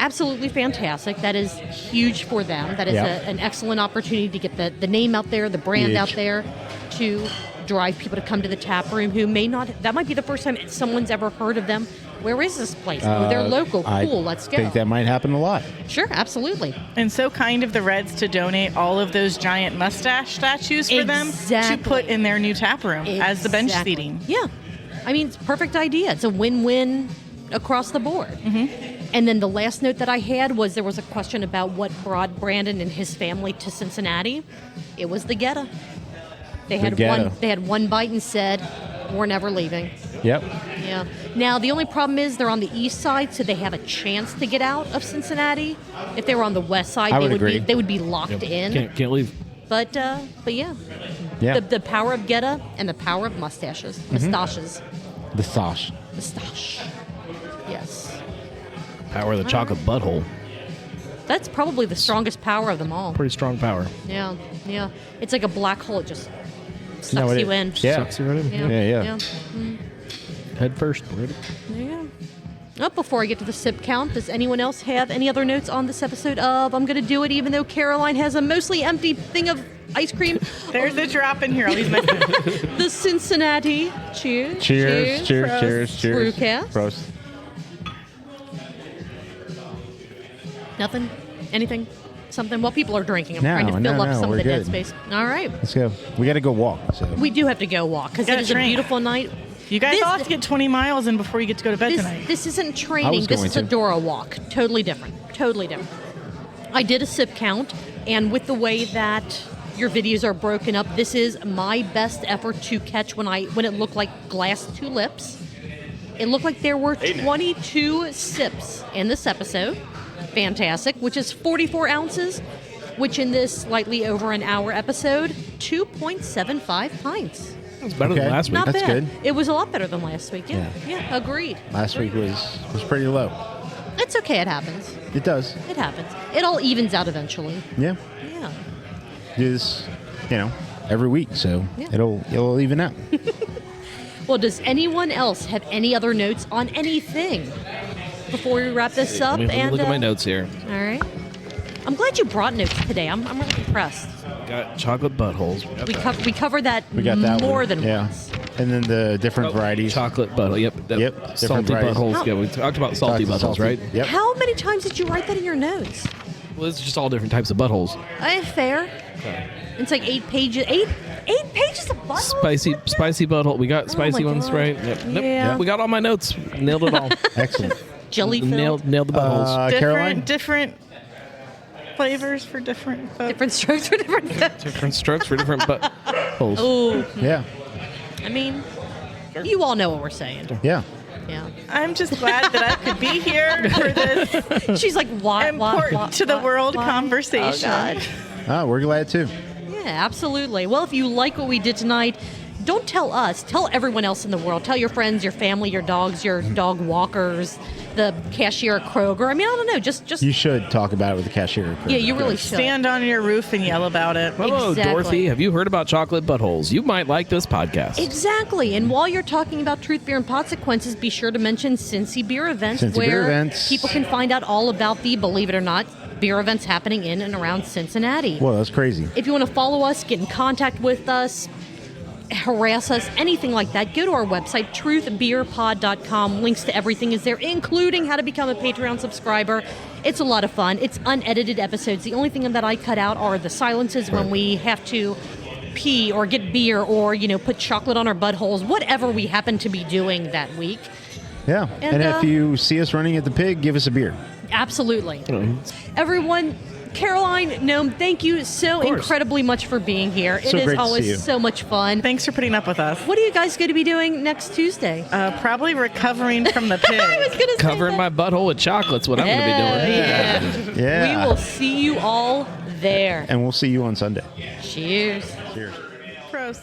Absolutely fantastic. That is huge for them. That is an excellent opportunity to get the name out there, the brand out there, to drive people to come to the tap room who may not. That might be the first time someone's ever heard of them. Where is this place? Oh, they're local. Cool, let's go. I think that might happen a lot. Sure, absolutely. And so kind of the Reds to donate all of those giant mustache statues for them to put in their new tap room as the bench seating. Yeah. I mean, it's a perfect idea. It's a win-win across the board. And then the last note that I had was there was a question about what brought Brandon and his family to Cincinnati. It was the Geta. They had one bite and said, we're never leaving. Yep. Yeah. Now, the only problem is they're on the east side, so they have a chance to get out of Cincinnati. If they were on the west side, they would be locked in. Can't leave. But yeah. The power of Geta and the power of mustaches. Mustaches. The stache. Mustache. Yes. Power of the chocolate butthole. That's probably the strongest power of them all. Pretty strong power. Yeah. It's like a black hole. It just sucks you in. Yeah. Sucks you right in. Yeah. Head first. Yeah. Oh, before I get to the sip count, does anyone else have any other notes on this episode of I'm going to do it even though Caroline has a mostly empty thing of ice cream? There's a drop in here. I'll use my The Cincinnati. Cheers. Cheers. Brewcast. Prost. Nothing? Anything? Something? While people are drinking, I'm trying to fill up some of the dead space. All right. Let's go. We got to go walk. So. We do have to go walk because it is a beautiful night. You guys all have to get 20 miles in before you get to go to bed tonight. This isn't training. This is a Dora walk. Totally different. I did a sip count, and with the way that your videos are broken up, this is my best effort to catch when it looked like glass to lips. It looked like there were 22 sips in this episode. Fantastic, which is 44 ounces, which in this slightly over an hour episode, 2.75 pints. That's better than last week. Not That's bad. good. It was a lot better than last week. Yeah, agreed. Last week was pretty low. It's okay. It happens. It does. It happens. It all evens out eventually. Yeah. Yeah. Do this, every week, so it'll even out. Well, does anyone else have any other notes on anything before we wrap this up? Let me look at my notes here. All right. I'm glad you brought notes today. I'm really impressed. Got chocolate buttholes. We covered that, We got that more one. than once. And then the different varieties. Chocolate butthole. Yep. Salty varieties. buttholes. Yeah, we talked about salty buttholes, right? Yep. How many times did you write that in your notes? Well, it's just all different types of buttholes. Fair. Okay. It's like 8 pages. Eight pages of butthole? Spicy butthole. We got spicy my ones, God. right? Yep. Yeah. We got all my notes. Nailed it all. Excellent. Jelly filled. Nailed the buttholes. Caroline? Different flavors for different folks. Different strokes for different. Different strokes for different buttholes. Oh, Yeah. I mean, you all know what we're saying. Yeah. Yeah. I'm just glad that I could be here for this She's like, what? important to the world conversation. Oh, God. Oh, we're glad too. Yeah, absolutely. Well, if you like what we did tonight, don't tell us. Tell everyone else in the world. Tell your friends, your family, your dogs, your dog walkers, the cashier at Kroger. I mean, I don't know. Just You should talk about it with the cashier. yeah, you really should. Stand on your roof and yell about it. Hello, Exactly. Dorothy. Have you heard about chocolate buttholes? You might like this podcast. Exactly. And while you're talking about Truth, Beer, and Consequences, be sure to mention Cincy Beer Events, Cincy where Beer Events. people can find out all about the, believe it or not, beer events happening in and around Cincinnati. Well, that's crazy. If you want to follow us, get in contact with us, harass us, anything like that, go to our website, truthbeerpod.com. Links to everything is there, including how to become a Patreon subscriber. It's a lot of fun. It's unedited episodes. The only thing that I cut out are the silences when we have to pee or get beer or, put chocolate on our buttholes, whatever we happen to be doing that week. Yeah. And if you see us running at the pig, give us a beer. Absolutely. Everyone, Caroline, Noam, thank you so incredibly much for being here. So it great is to always see you. so much fun. Thanks for putting up with us. What are you guys going to be doing next Tuesday? Probably recovering from the pig. I was going to say Covering that. my butthole with chocolate's what I'm going to be doing. Yeah. Yeah. We will see you all there. And we'll see you on Sunday. Cheers. Cheers. Prost.